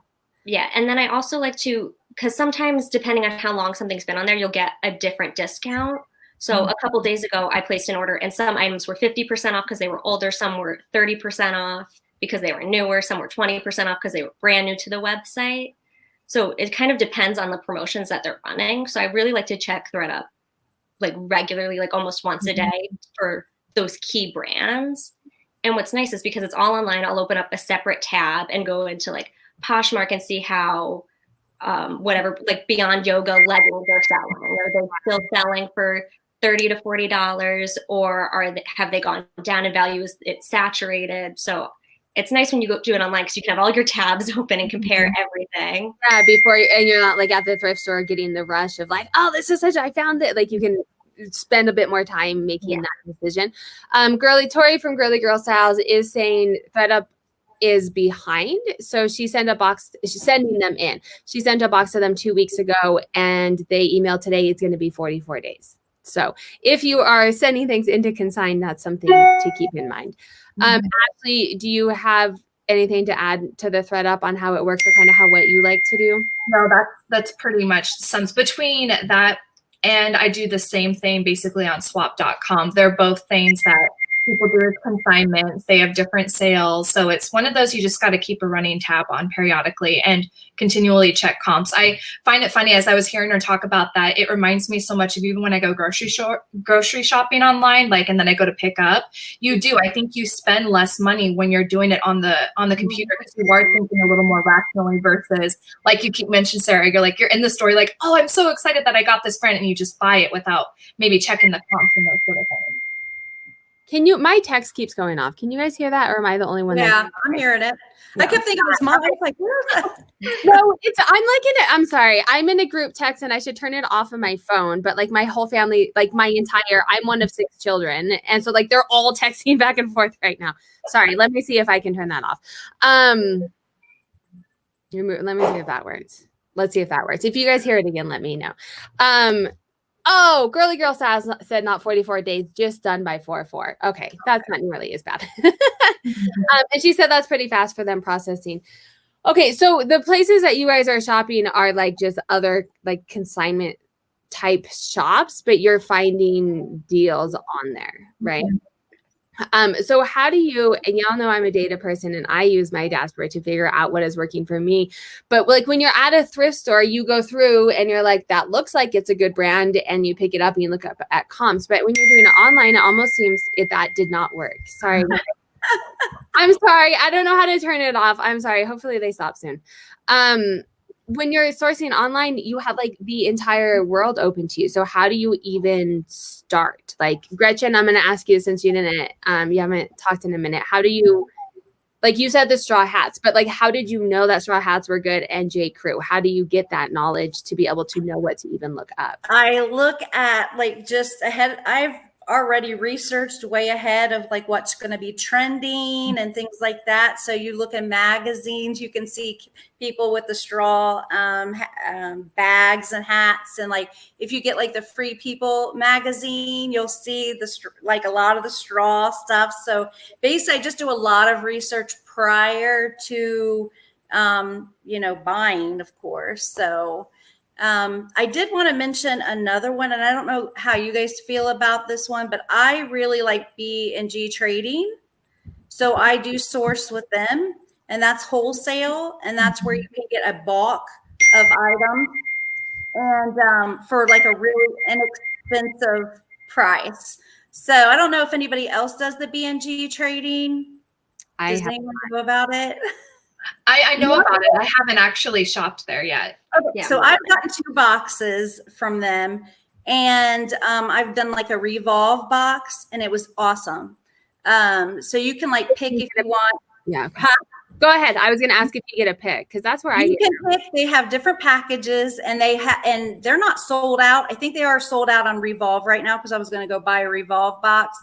Yeah. And then I also like to, because sometimes depending on how long something's been on there, you'll get a different discount. So a couple days ago, I placed an order and some items were 50% off because they were older. Some were 30% off because they were newer. Some were 20% off because they were brand new to the website. So it kind of depends on the promotions that they're running. So I really like to check ThredUp like regularly, like almost once a day for those key brands. And what's nice is because it's all online, I'll open up a separate tab and go into like PoshMark and see how whatever, like Beyond Yoga leggings are selling. Are they still selling for $30 to $40, or have they gone down in value? Is it saturated? So it's nice when you go do it online because you can have all your tabs open and compare everything. Yeah, and you're not like at the thrift store getting the rush of like, oh, this is I found it. Like you can spend a bit more time making that decision. Girly Tori from Girly Girl Styles is saying ThredUp is behind. So she's sending them in. She sent a box to them 2 weeks ago and they emailed today it's going to be 44 days. So if you are sending things into consign, that's something to keep in mind. Ashley, do you have anything to add to the ThredUp on how it works or kind of what you like to do? No, that's pretty much sums between that, and I do the same thing basically on swap.com. They're both things that people do as consignments. They have different sales. So it's one of those you just got to keep a running tab on periodically and continually check comps. I find it funny as I was hearing her talk about that. It reminds me so much of even when I go grocery shopping online, like, and then I go to pick up. I think you spend less money when you're doing it on the computer because you are thinking a little more rationally versus like you keep mentioning, Sarah, you're in the store, like, oh, I'm so excited that I got this brand, and you just buy it without maybe checking the comps and those sort of things. My text keeps going off. Can you guys hear that? Or am I the only one? Yeah, I'm hearing it. No. I kept thinking it was mine. I was like, where is that? No, I'm sorry. I'm in a group text and I should turn it off of my phone. But like my whole family, like I'm one of 6 children. And so like they're all texting back and forth right now. Sorry. Let me see if I can turn that off. Let me see if that works. Let's see if that works. If you guys hear it again, let me know. Oh, Girly Girl Styles said not 44 days, just done by 4/4. Okay, that's not nearly as bad. And she said that's pretty fast for them processing. Okay, so the places that you guys are shopping are like just other like consignment type shops, but you're finding deals on there, right? So how do you, and y'all know I'm a data person and I use my dashboard to figure out what is working for me. But like when you're at a thrift store, you go through and you're like, that looks like it's a good brand, and you pick it up and you look up at comps. But when you're doing it online, it almost seems that did not work. Sorry. I'm sorry. I don't know how to turn it off. I'm sorry. Hopefully they stop soon. When you're sourcing online, you have like the entire world open to you. So how do you even start? Like Gretchen, I'm going to ask you, since you haven't talked in a minute. How do you, like you said, the straw hats, but like, how did you know that straw hats were good and J. Crew? How do you get that knowledge to be able to know what to even look up? I look at like just ahead. I've already researched way ahead of like what's going to be trending and things like that. So you look in magazines, you can see people with the straw bags and hats. And like, if you get like the Free People magazine, you'll see like a lot of the straw stuff. So basically I just do a lot of research prior to, buying, of course. So I did want to mention another one, and I don't know how you guys feel about this one, but I really like B&G Trading. So I do source with them, and that's wholesale, and that's where you can get a bulk of items and for like a really inexpensive price. So I don't know if anybody else does the B&G Trading. Does anyone know about it? I know about it. I haven't actually shopped there yet. Okay, yeah, so I've gotten 2 boxes from them, and I've done like a Revolve box, and it was awesome. So you can like pick if you want. Yeah. Go ahead. I was going to ask if you get a pick because that's where I You get. can pick. They have different packages, and and they're not sold out. I think they are sold out on Revolve right now because I was going to go buy a Revolve box,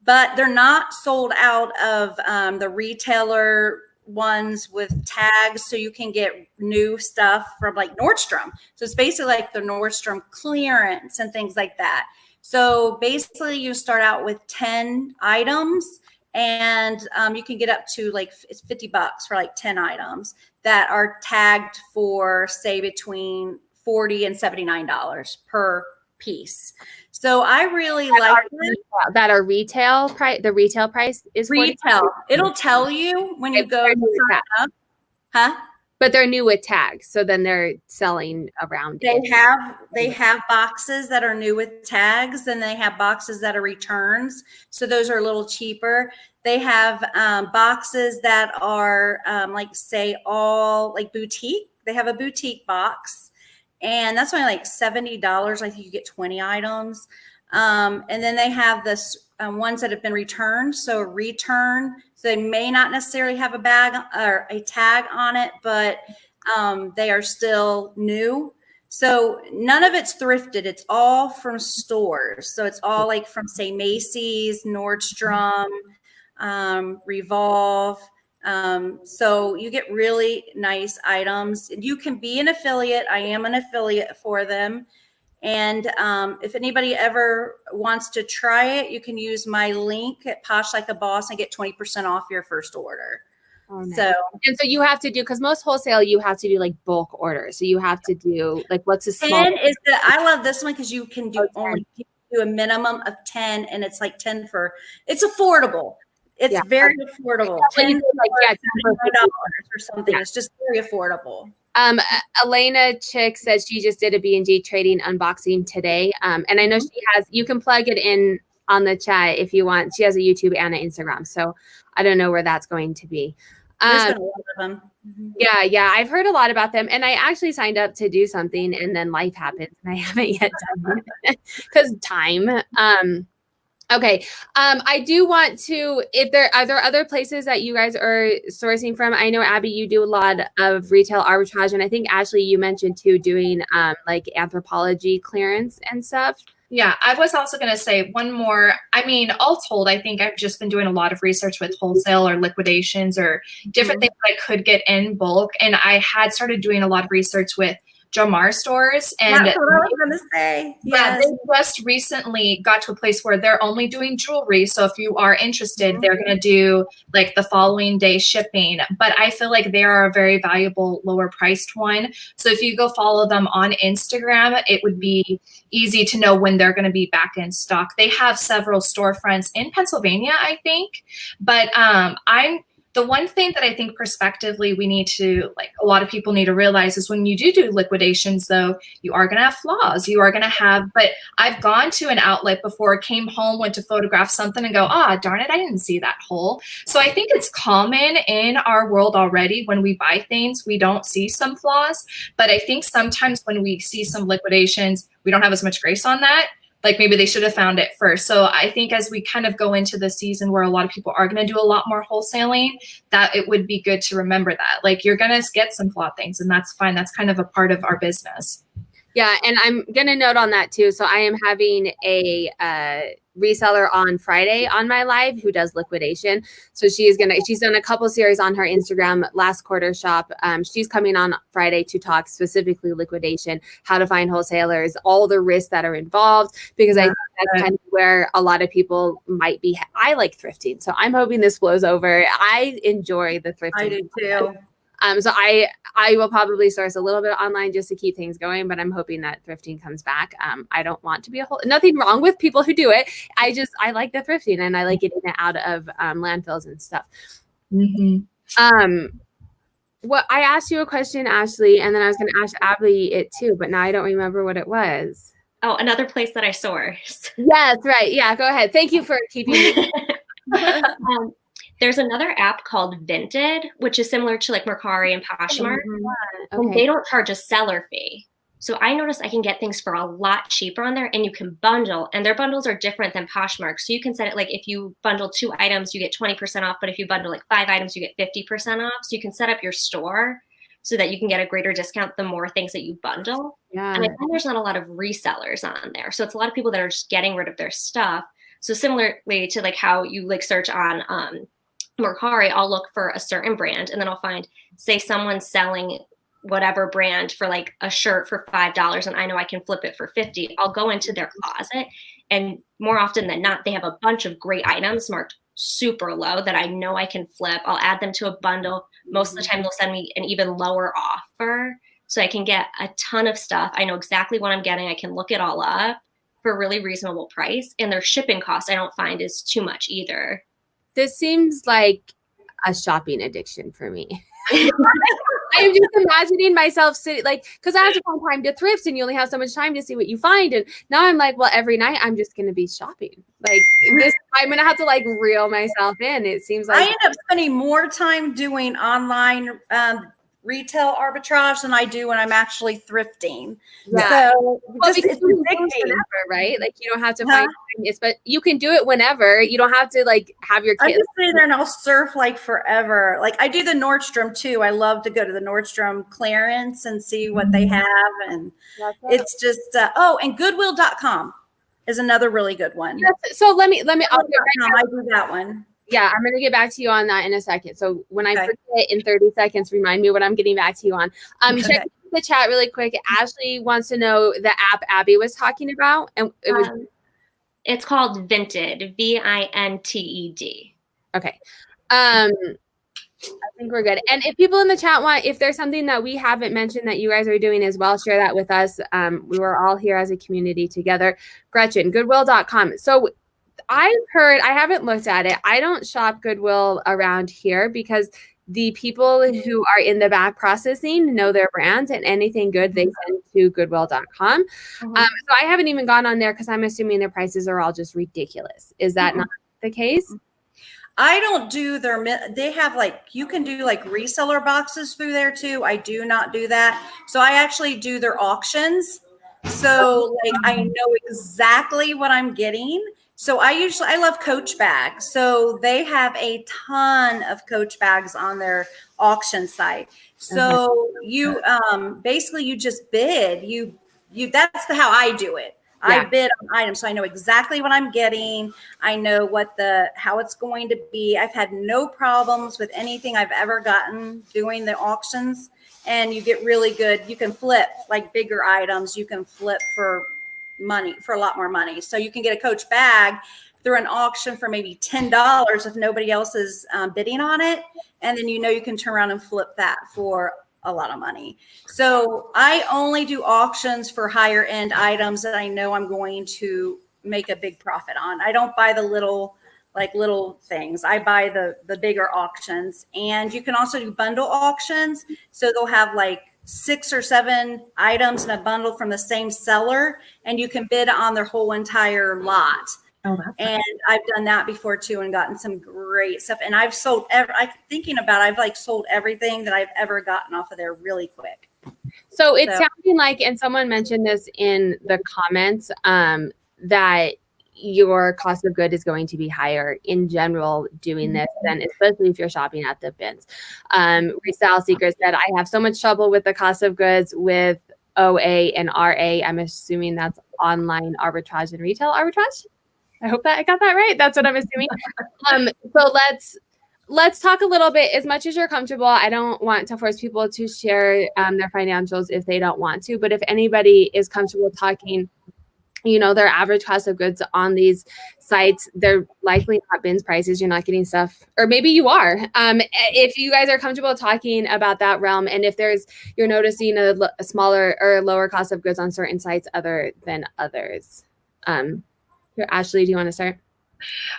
but they're not sold out of the retailer ones with tags, so you can get new stuff from like Nordstrom. So it's basically like the Nordstrom clearance and things like that. So basically you start out with 10 items, and you can get up to like it's $50 for like 10 items that are tagged for say between $40 and $79 per piece. So I really like that our retail price. The retail price is retail. It'll tell you when you go to up. Huh? But they're new with tags, so then they're selling around. They have boxes that are new with tags, and they have boxes that are returns. So those are a little cheaper. They have boxes that are like say all like boutique. They have a boutique box, and that's only like $70. I think you get 20 items. And then they have this ones that have been returned. So return. So they may not necessarily have a bag or a tag on it, but they are still new. So none of it's thrifted. It's all from stores. So it's all like from say Macy's, Nordstrom, Revolve. So you get really nice items. You can be an affiliate. I am an affiliate for them. And if anybody ever wants to try it, you can use my link at PoshLikeABoss and get 20% off your first order. Oh, nice. So you have to do, because most wholesale, you have to do like bulk orders. So you have to do like, what's a small? 10 is I love this one because you can do only do a minimum of 10, and it's like 10 for, it's affordable. It's very affordable. $10 or something. Yeah. It's just very affordable. Elena Chick says she just did a B&G trading unboxing today. And I know she has, you can plug it in on the chat if you want. She has a YouTube and an Instagram. So I don't know where that's going to be. There's been a lot of them. Yeah. I've heard a lot about them. And I actually signed up to do something, and then life happens and I haven't yet done it because time. Okay. I do want to, are there other places that you guys are sourcing from? I know, Abby, you do a lot of retail arbitrage, and I think Ashley, you mentioned too, doing like Anthropology clearance and stuff. Yeah, I was also going to say one more. I mean, all told, I think I've just been doing a lot of research with wholesale or liquidations or different things that I could get in bulk. And I had started doing a lot of research with Jomar stores, and that's what I was going to say. Yeah, they just recently got to a place where they're only doing jewelry. So if you are interested, they're going to do like the following day shipping. But I feel like they are a very valuable, lower priced one. So if you go follow them on Instagram, it would be easy to know when they're going to be back in stock. They have several storefronts in Pennsylvania, I think. But the one thing that I think prospectively we need to, like, a lot of people need to realize is when you do liquidations, though, you are going to have flaws. You are going to have, but I've gone to an outlet before, came home, went to photograph something and go, darn it, I didn't see that hole. So I think it's common in our world already when we buy things, we don't see some flaws. But I think sometimes when we see some liquidations, we don't have as much grace on that. Like maybe they should have found it first. So I think as we kind of go into the season where a lot of people are going to do a lot more wholesaling, that it would be good to remember that. Like you're going to get some flawed things, and that's fine. That's kind of a part of our business. Yeah, and I'm going to note on that too. So I am having a reseller on Friday on my live who does liquidation. So she's done a couple series on her Instagram, Last Quarter Shop. She's coming on Friday to talk specifically liquidation, how to find wholesalers, all the risks that are involved, because I think that's kind of where a lot of people might be. I like thrifting, so I'm hoping this blows over. I enjoy the thrifting. I do too. So I will probably source a little bit online just to keep things going, but I'm hoping that thrifting comes back. I don't want to be nothing wrong with people who do it. I like the thrifting, and I like getting it out of landfills and stuff. What I asked you a question, Ashley, and then I was going to ask Abby it too, but now I don't remember what it was. Oh, another place that I source. Yes, right. Yeah, go ahead. Thank you for keeping me. There's another app called Vinted, which is similar to like Mercari and PoshMark. Okay. And they don't charge a seller fee. So I noticed I can get things for a lot cheaper on there, and you can bundle, and their bundles are different than PoshMark. So you can set it like if you bundle 2 items, you get 20% off, but if you bundle like 5 items, you get 50% off. So you can set up your store so that you can get a greater discount the more things that you bundle. Yeah. And I find there's not a lot of resellers on there. So it's a lot of people that are just getting rid of their stuff. So similarly to like how you like search on Mercari, I'll look for a certain brand, and then I'll find, say someone's selling whatever brand for like a shirt for $5, and I know I can flip it for 50. I'll go into their closet, and more often than not, they have a bunch of great items marked super low that I know I can flip. I'll add them to a bundle. Most of the time they'll send me an even lower offer, so I can get a ton of stuff. I know exactly what I'm getting. I can look it all up for a really reasonable price, and their shipping cost I don't find is too much either. This seems like a shopping addiction for me. I'm just imagining myself sitting, like, because I have to find time to thrift, and you only have so much time to see what you find. And now I'm like, well, every night I'm just going to be shopping. Like this, I'm going to have to like reel myself in. It seems like I end up spending more time doing online retail arbitrage than I do when I'm actually thrifting. Yeah. So well, just, it's you can do it addicting. whenever, right? Like you don't have to find time, but you can do it whenever. You don't have to like have your I kids. just sit there and I'll surf like forever. Like I do the Nordstrom too. I love to go to the Nordstrom clearance and see what they have. And it's just, and Goodwill.com is another really good one. Yes, so let me. I do that one. Yeah, I'm going to get back to you on that in a second. So when I forget in 30 seconds, remind me what I'm getting back to you on. Check the chat really quick. Ashley wants to know the app Abby was talking about. And it was it's called Vinted, Vinted. Okay. I think we're good. And if people in the chat want, if there's something that we haven't mentioned that you guys are doing as well, share that with us. We were all here as a community together. Gretchen, Goodwill.com. So I've heard, I haven't looked at it. I don't shop Goodwill around here because the people who are in the back processing know their brands, and anything good they send to Goodwill.com. So I haven't even gone on there because I'm assuming their prices are all just ridiculous. Is that not the case? I don't do they have like, you can do like reseller boxes through there too. I do not do that. So I actually do their auctions. So like I know exactly what I'm getting. So I love Coach bags. So they have a ton of Coach bags on their auction site. So you basically you just bid. That's how I do it. I bid on items, so I know exactly what I'm getting. I know how it's going to be. I've had no problems with anything I've ever gotten doing the auctions, and you get really good. You can flip like bigger items. You can flip for a lot more money. So you can get a Coach bag through an auction for maybe $10 if nobody else is bidding on it, and then you can turn around and flip that for a lot of money. So I only do auctions for higher end items that I know I'm going to make a big profit on. I don't buy the little things. I buy the bigger auctions. And you can also do bundle auctions. So they'll have like 6 or 7 items in a bundle from the same seller, and you can bid on their whole entire lot. And I've done that before too, and gotten some great stuff. And I've sold I've like sold everything that I've ever gotten off of there really quick. So it's sounding like, and someone mentioned this in the comments, that your cost of good is going to be higher in general doing this, than especially if you're shopping at the bins. Resell Seeker said, I have so much trouble with the cost of goods with OA and RA. I'm assuming that's online arbitrage and retail arbitrage. I hope that I got that right. That's what I'm assuming. So let's talk a little bit, as much as you're comfortable. I don't want to force people to share their financials if they don't want to, but if anybody is comfortable talking, their average cost of goods on these sites, they're likely not bins prices. You're not getting stuff, or maybe you are. If you guys are comfortable talking about that realm, and if you're noticing a smaller or lower cost of goods on certain sites other than others. Ashley, do you want to start?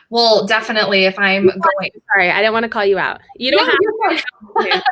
Well, definitely. If I'm going, sorry, I didn't want to call you out. You don't have to.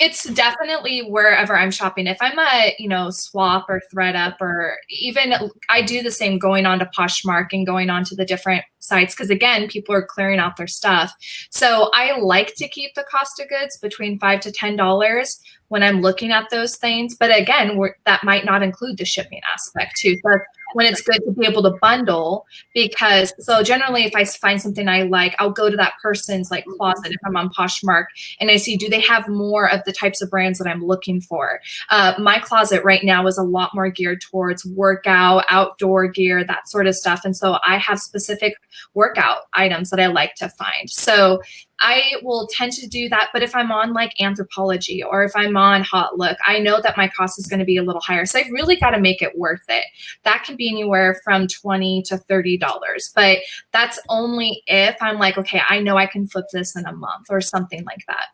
It's definitely wherever I'm shopping. If I'm at, Swap or ThreadUp, or even I do the same going on to PoshMark and going on to the different sites, because again, people are clearing out their stuff. So I like to keep the cost of goods between $5 to $10 when I'm looking at those things. But again, that might not include the shipping aspect too. So when it's good to be able to bundle, because so generally if I find something I like, I'll go to that person's like closet if I'm on PoshMark and I see, do they have more of the types of brands that I'm looking for? My closet right now is a lot more geared towards workout, outdoor gear, that sort of stuff. And so I have specific workout items that I like to find. So I will tend to do that. But if I'm on like Anthropology or if I'm on Hot Look, I know that my cost is going to be a little higher. So I've really got to make it worth it. That can be anywhere from $20 to $30. But that's only if I'm like, okay, I know I can flip this in a month or something like that.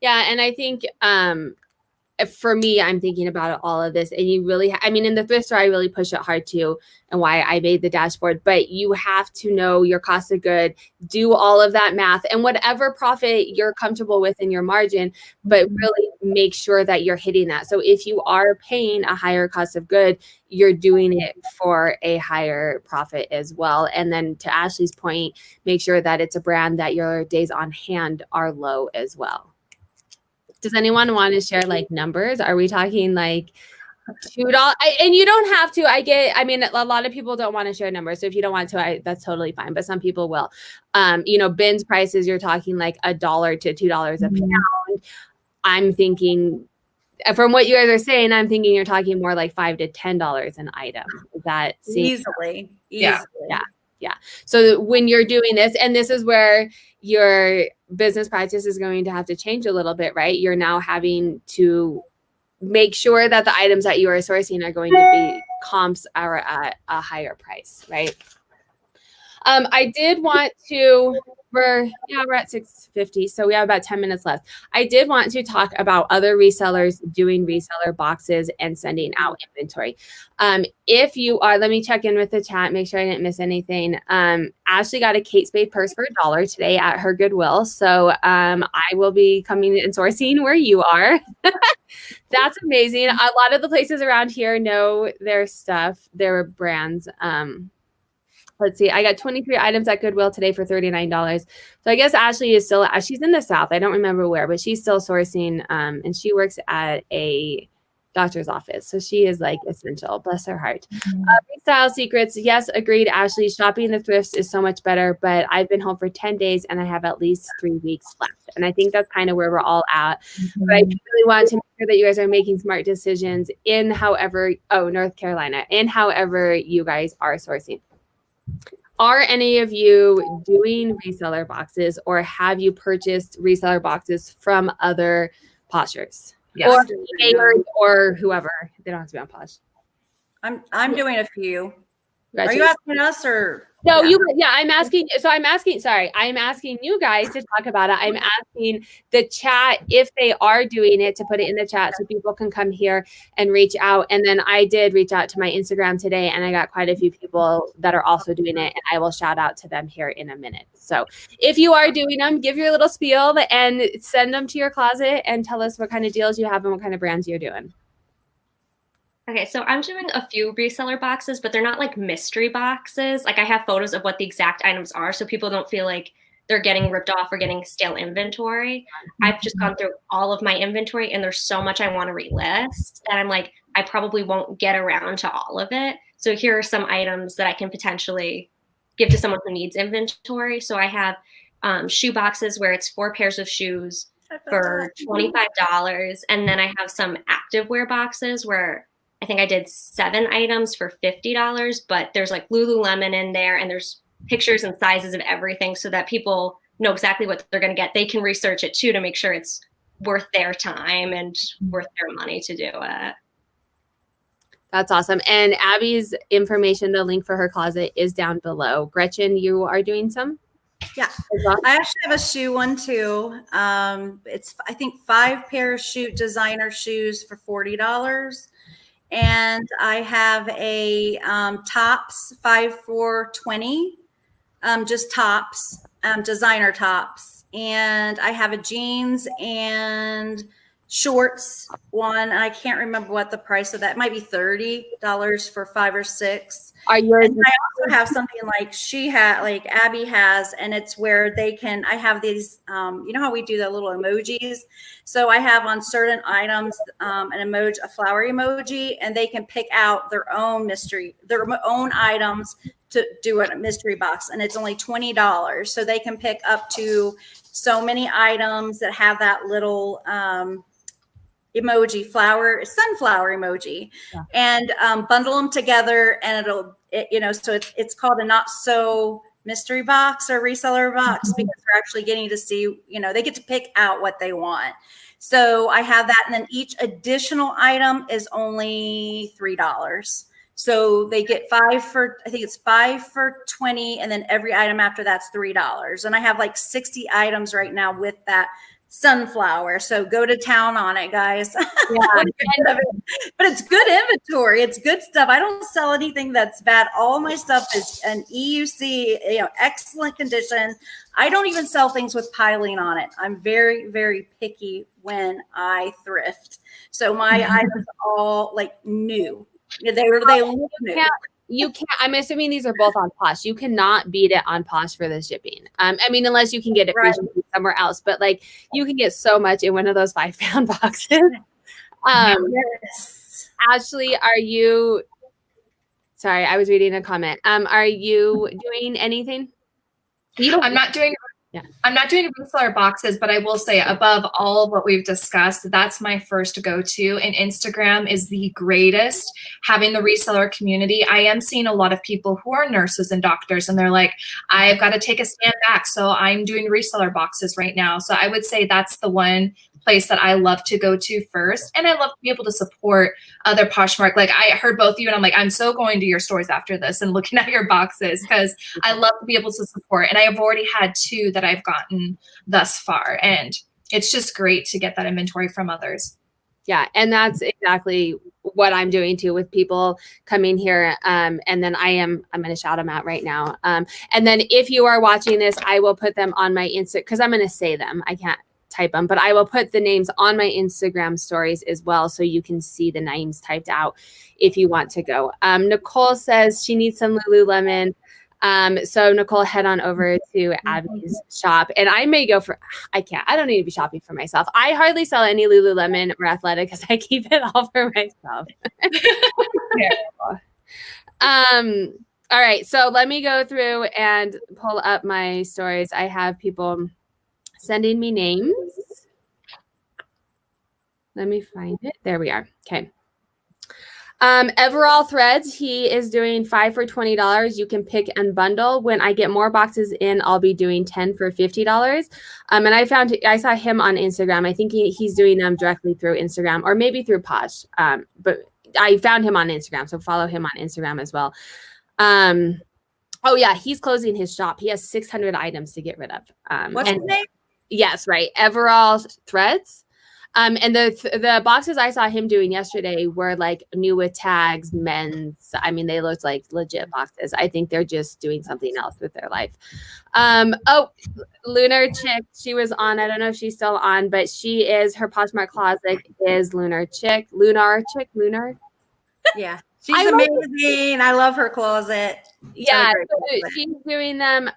Yeah. And I think for me, I'm thinking about all of this, and you really, in the thrift store, I really push it hard too, and why I made the dashboard, but you have to know your cost of good, do all of that math, and whatever profit you're comfortable with in your margin, but really make sure that you're hitting that. So if you are paying a higher cost of good, you're doing it for a higher profit as well. And then to Ashley's point, make sure that it's a brand that your days on hand are low as well. Does anyone want to share like numbers? Are we talking like $2? And you don't have to. A lot of people don't want to share numbers. So if you don't want to, that's totally fine. But some people will. Bins prices, you're talking like $1 to $2 a pound. I'm thinking, from what you guys are saying, I'm thinking you're talking more like $5 to $10 an item. That seems Easily. Yeah. So when you're doing this, and this is where your business practice is going to have to change a little bit, right? You're now having to make sure that the items that you are sourcing are going to be comps are at a higher price, right? I did want to, we're at 6:50, so we have about 10 minutes left. I did want to talk about other resellers doing reseller boxes and sending out inventory. If you are, let me check in with the chat, make sure I didn't miss anything. Ashley got a Kate Spade purse for $1 today at her Goodwill. So I will be coming and sourcing where you are. That's amazing. A lot of the places around here know their stuff, their brands. Let's see. I got 23 items at Goodwill today for $39. So I guess Ashley is still, she's in the South. I don't remember where, but she's still sourcing. And she works at a doctor's office. So she is like essential. Bless her heart. Style secrets. Yes, agreed, Ashley. Shopping in the thrifts is so much better, but I've been home for 10 days and I have at least 3 weeks left. And I think that's kind of where we're all at. But I really want to make sure that you guys are making smart decisions in North Carolina, in however you guys are sourcing. Are any of you doing reseller boxes, or have you purchased reseller boxes from other poshers? Yes. Or whoever? They don't have to be on Posh. I'm doing a few. Gotcha. Are you asking us or? No, I'm asking. So I'm asking you guys to talk about it. I'm asking the chat if they are doing it, to put it in the chat so people can come here and reach out. And then I did reach out to my Instagram today, and I got quite a few people that are also doing it, and I will shout out to them here in a minute. So if you are doing them, give your little spiel and send them to your closet and tell us what kind of deals you have and what kind of brands you're doing. Okay, so I'm doing a few reseller boxes, but they're not like mystery boxes. Like I have photos of what the exact items are, so people don't feel like they're getting ripped off or getting stale inventory. I've just gone through all of my inventory, and there's so much I want to relist that I'm like, I probably won't get around to all of it. So here are some items that I can potentially give to someone who needs inventory. So I have shoe boxes where it's 4 pairs of shoes for $25. And then I have some activewear boxes where I think I did 7 items for $50, but there's like Lululemon in there, and there's pictures and sizes of everything so that people know exactly what they're going to get. They can research it too to make sure it's worth their time and worth their money to do it. That's awesome. And Abby's information, the link for her closet is down below. Gretchen, you are doing some? Yeah, I actually have a shoe one too. It's, I think, 5 pair of designer shoes for $40. And I have a tops 5 for $20, just tops, designer tops. and I have a jeans and shorts one. And I can't remember what the price of that. It might be $30 for 5 or 6. Are yours? And I also have something like Abby has, and it's where I have these, you know how we do the little emojis? So I have on certain items an emoji, a flower emoji, and they can pick out their own items to do a mystery box, and it's only $20. So they can pick up to so many items that have that little emoji, sunflower emoji, and bundle them together, and so it's called a not so mystery box or reseller box, because they're actually getting to see, they get to pick out what they want. So I have that, and then each additional item is only $3. So they get 5 for 20, and then every item after that's $3. And I have like 60 items right now with that sunflower. So go to town on it, guys. Yeah. But it's good inventory. It's good stuff. I don't sell anything that's bad. All my stuff is an EUC, excellent condition. I don't even sell things with piling on it. I'm very, very picky when I thrift. So my items are all like new. They look new. You can't. I'm assuming these are both on Posh. You cannot beat it on Posh for the shipping. Unless you can get it free shipping somewhere else. But you can get so much in one of those 5-pound boxes. Yes. Ashley, are you? Sorry, I was reading a comment. Are you doing anything? I'm not doing reseller boxes, but I will say, above all of what we've discussed, that's my first go-to. And Instagram is the greatest. Having the reseller community, I am seeing a lot of people who are nurses and doctors, and they're like, I've got to take a stand back. So I'm doing reseller boxes right now. So I would say that's the one place that I love to go to first. And I love to be able to support other Poshmark. Like, I heard both of you, and I'm like, I'm so going to your stores after this and looking at your boxes, because I love to be able to support. And I have already had 2 that I've gotten thus far. And it's just great to get that inventory from others. Yeah. And that's exactly what I'm doing too, with people coming here. And then I'm going to shout them out right now. And then if you are watching this, I will put them on my Insta, because I'm going to say them. I can't type them, but I will put the names on my Instagram stories as well, so you can see the names typed out if you want to go. Nicole says she needs some Lululemon. So Nicole, head on over to Abby's shop, and I may go for, I don't need to be shopping for myself. I hardly sell any Lululemon or Athletic, because I keep it all for myself. All right. So let me go through and pull up my stories. I have people sending me names. Let me find it. There we are. Okay. Everall Threads, he is doing 5 for $20. You can pick and bundle. When I get more boxes in, I'll be doing 10 for $50. And I saw him on Instagram. I think he's doing them directly through Instagram, or maybe through Posh. But I found him on Instagram, so follow him on Instagram as well. Oh yeah, he's closing his shop. He has 600 items to get rid of. What's his name? Yes, right. Everall Threads. And the boxes I saw him doing yesterday were like new with tags, men's. I mean, they looked like legit boxes. I think they're just doing something else with their life. Lunar Chick, she was on. I don't know if she's still on, but her PoshMark closet is Lunar Chick. Lunar. Yeah. She's amazing. I love her closet. Yeah, she's doing them.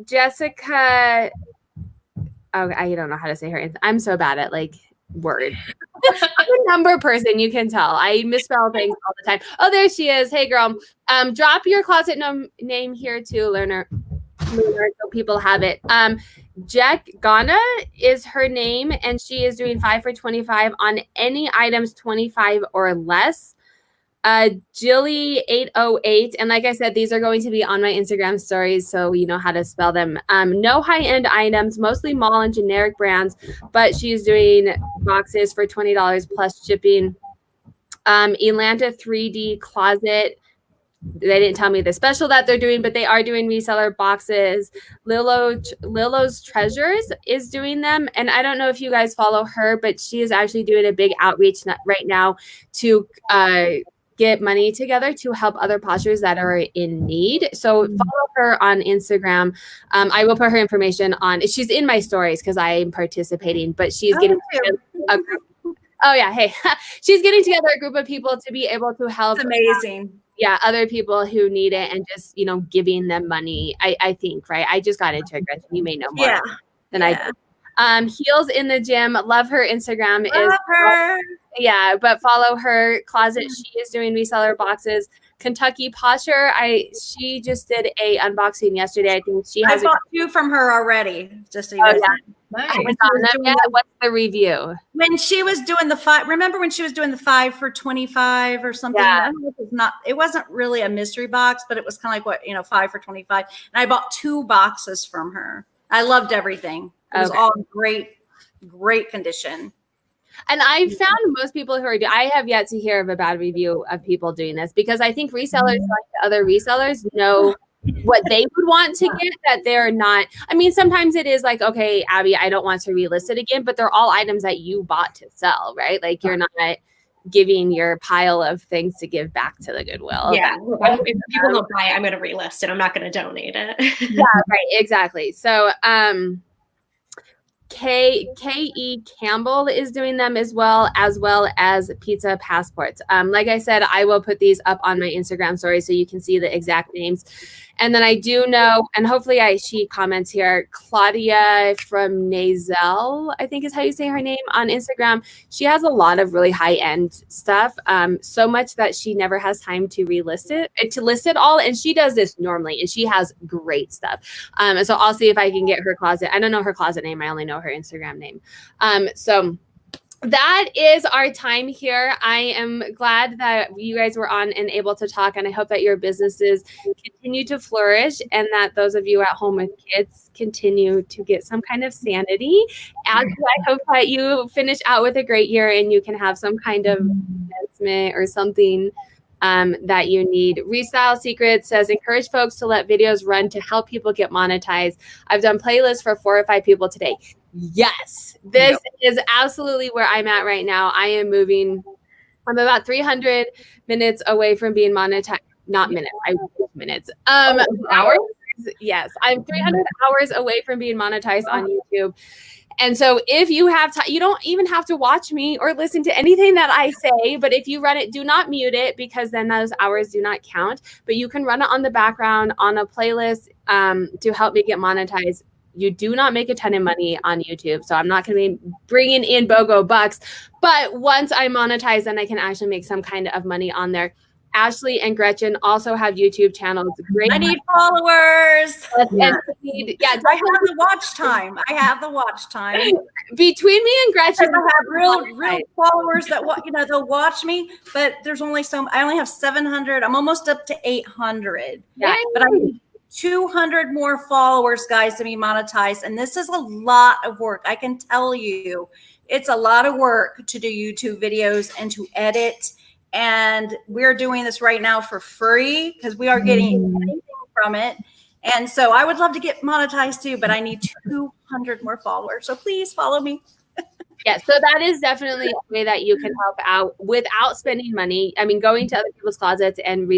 Jessica. Oh, I don't know how to say her. I'm so bad at words. I'm a number person, you can tell. I misspell things all the time. Oh, there she is. Hey, girl. Drop your closet name here too, learner, so people have it. Jack Ghana is her name, and she is doing 5 for $25 on any items 25 or less. Jilly 808, and like I said, these are going to be on my Instagram stories, so you know how to spell them. No high-end items, mostly mall and generic brands, but she's doing boxes for $20 plus shipping. Elanta 3D Closet, they didn't tell me the special that they're doing, but they are doing reseller boxes. Lillo's Treasures is doing them, and I don't know if you guys follow her, but she is actually doing a big outreach right now to get money together to help other poshers that are in need. So follow her on Instagram. I will put her information on. She's in my stories because I am participating, but she's getting a group. Oh yeah, hey, she's getting together a group of people to be able to help. It's amazing. Other people who need it, and just giving them money. I think, right? I just got into it, Gretchen. You may know more than I do. Heels in the Gym. Love her Instagram. Love her. Yeah, but follow her closet. She is doing reseller boxes. Kentucky Posher. She just did a unboxing yesterday. I think she has. I bought 2 from her already. Just so you guys know. Nice. What's the review? When she was doing the 5, remember when she was doing the 5 for $25 or something? Yeah. I don't know, it wasn't really a mystery box, but it was kind of like 5 for $25. And I bought 2 boxes from her. I loved everything. It was all great condition. And I've found most people who are I have yet to hear of a bad review of people doing this, because I think resellers like the other resellers know what they would want to get, that they're not. I mean, sometimes it is like, okay, Abby, I don't want to relist it again, but they're all items that you bought to sell, right? Like you're not giving your pile of things to give back to the Goodwill. Yeah. If people don't buy it, I'm going to relist it. I'm not going to donate it. Yeah, right. Exactly. So, K.E. Campbell is doing them as well as Pizza Passports. Like I said, I will put these up on my Instagram story so you can see the exact names. And then I do know, and hopefully she comments here, Claudia from Nazel, I think is how you say her name, on Instagram. She has a lot of really high-end stuff, so much that she never has time to list it all. And she does this normally, and she has great stuff. And so I'll see if I can get her closet. I don't know her closet name. I only know her Instagram name. So that is our time here. I am glad that you guys were on and able to talk, and I hope that your businesses continue to flourish, and that those of you at home with kids continue to get some kind of sanity. And I hope that you finish out with a great year and you can have some kind of investment or something that you need. Restyle Secrets says, encourage folks to let videos run to help people get monetized. I've done playlists for 4 or 5 people today. Yes, this is absolutely where I'm at right now. I'm about 300 minutes away from being monetized. Not minutes, minutes. Hours? Yes, I'm 300 hours away from being monetized on YouTube. And so if you have time, you don't even have to watch me or listen to anything that I say, but if you run it, do not mute it, because then those hours do not count. But you can run it on the background on a playlist to help me get monetized. You do not make a ton of money on YouTube, so I'm not going to be bringing in BOGO bucks. But once I monetize, then I can actually make some kind of money on there. Ashley and Gretchen also have YouTube channels. Great. I need followers. I have the watch time. Between me and Gretchen, I have real followers that they'll watch me, but there's only I only have 700. I'm almost up to 800. Yeah. But I need 200 more followers, guys, to be monetized. And this is a lot of work. I can tell you, it's a lot of work to do YouTube videos and to edit. And we're doing this right now for free because we are getting anything from it. And so I would love to get monetized too, but I need 200 more followers. So please follow me. Yeah, so that is definitely a way that you can help out without spending money. I mean, going to other people's closets and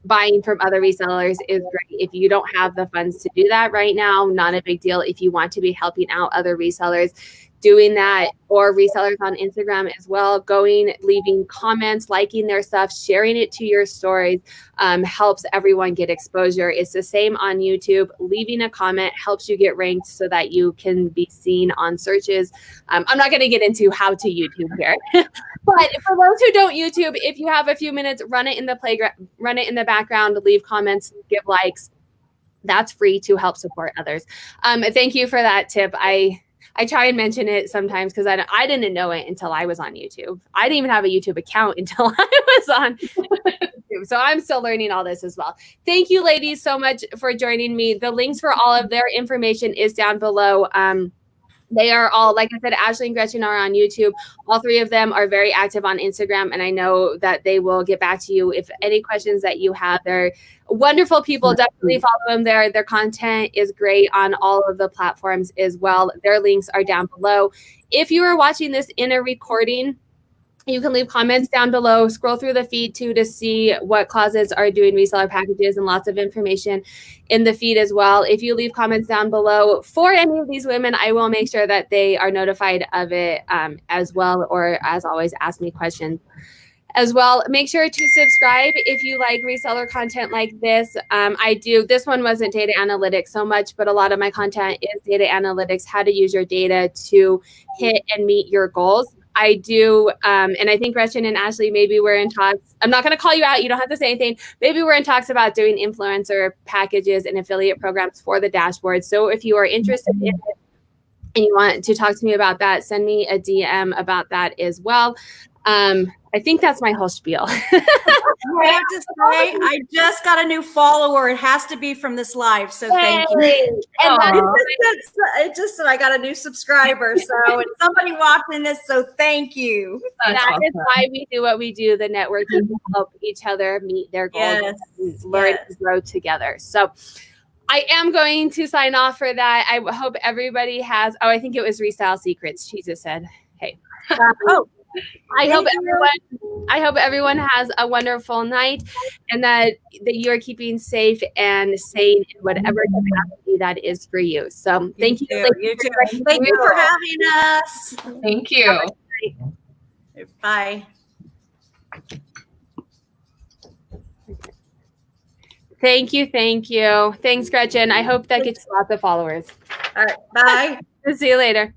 buying from other resellers is great. If you don't have the funds to do that right now, not a big deal. If you want to be helping out other resellers, doing that, or resellers on Instagram as well, leaving comments, liking their stuff, sharing it to your stories helps everyone get exposure. It's the same on YouTube. Leaving a comment helps you get ranked so that you can be seen on searches. I'm not going to get into how to YouTube here, but for those who don't YouTube, if you have a few minutes, run it in the playground, run it in the background, leave comments, give likes. That's free to help support others. Thank you for that tip. I try and mention it sometimes because I didn't know it until I was on YouTube. I didn't even have a YouTube account until I was on YouTube. So I'm still learning all this as well. Thank you, ladies, so much for joining me. The links for all of their information is down below. They are all, like I said, Ashley and Gretchen are on YouTube. All 3 of them are very active on Instagram, and I know that they will get back to you if any questions that you have. They're wonderful people. Definitely follow them there. Their content is great on all of the platforms as well. Their links are down below. If you are watching this in a recording, You can leave comments down below. Scroll through the feed too to see what closets are doing reseller packages, and lots of information in the feed as well. If you leave comments down below for any of these women, I will make sure that they are notified of it as well, or as always, ask me questions as well. Make sure to subscribe if you like reseller content like this. This one wasn't data analytics so much, but a lot of my content is data analytics, how to use your data to hit and meet your goals. I do, and I think Gretchen and Ashley, maybe we're in talks. I'm not going to call you out. You don't have to say anything. Maybe we're in talks about doing influencer packages and affiliate programs for the dashboard. So if you are interested in it and you want to talk to me about that, send me a DM about that as well. I think that's my whole spiel. I have to say, I just got a new follower. It has to be from this live, so thank you. And It just said I got a new subscriber, so it's somebody watching this, so thank you. that is why we do what we do, the networking, to help each other meet their goals and learn and grow together. So I am going to sign off for that. I hope everybody has, I think it was Resell Secrets. She just said, hey. I hope everyone has a wonderful night, and that you're keeping safe and sane in whatever capacity that is for you. So thank you. Thank you for having us. Thank you. Bye. Thank you. Thanks, Gretchen. I hope that gets lots of followers. All right. Bye. See you later.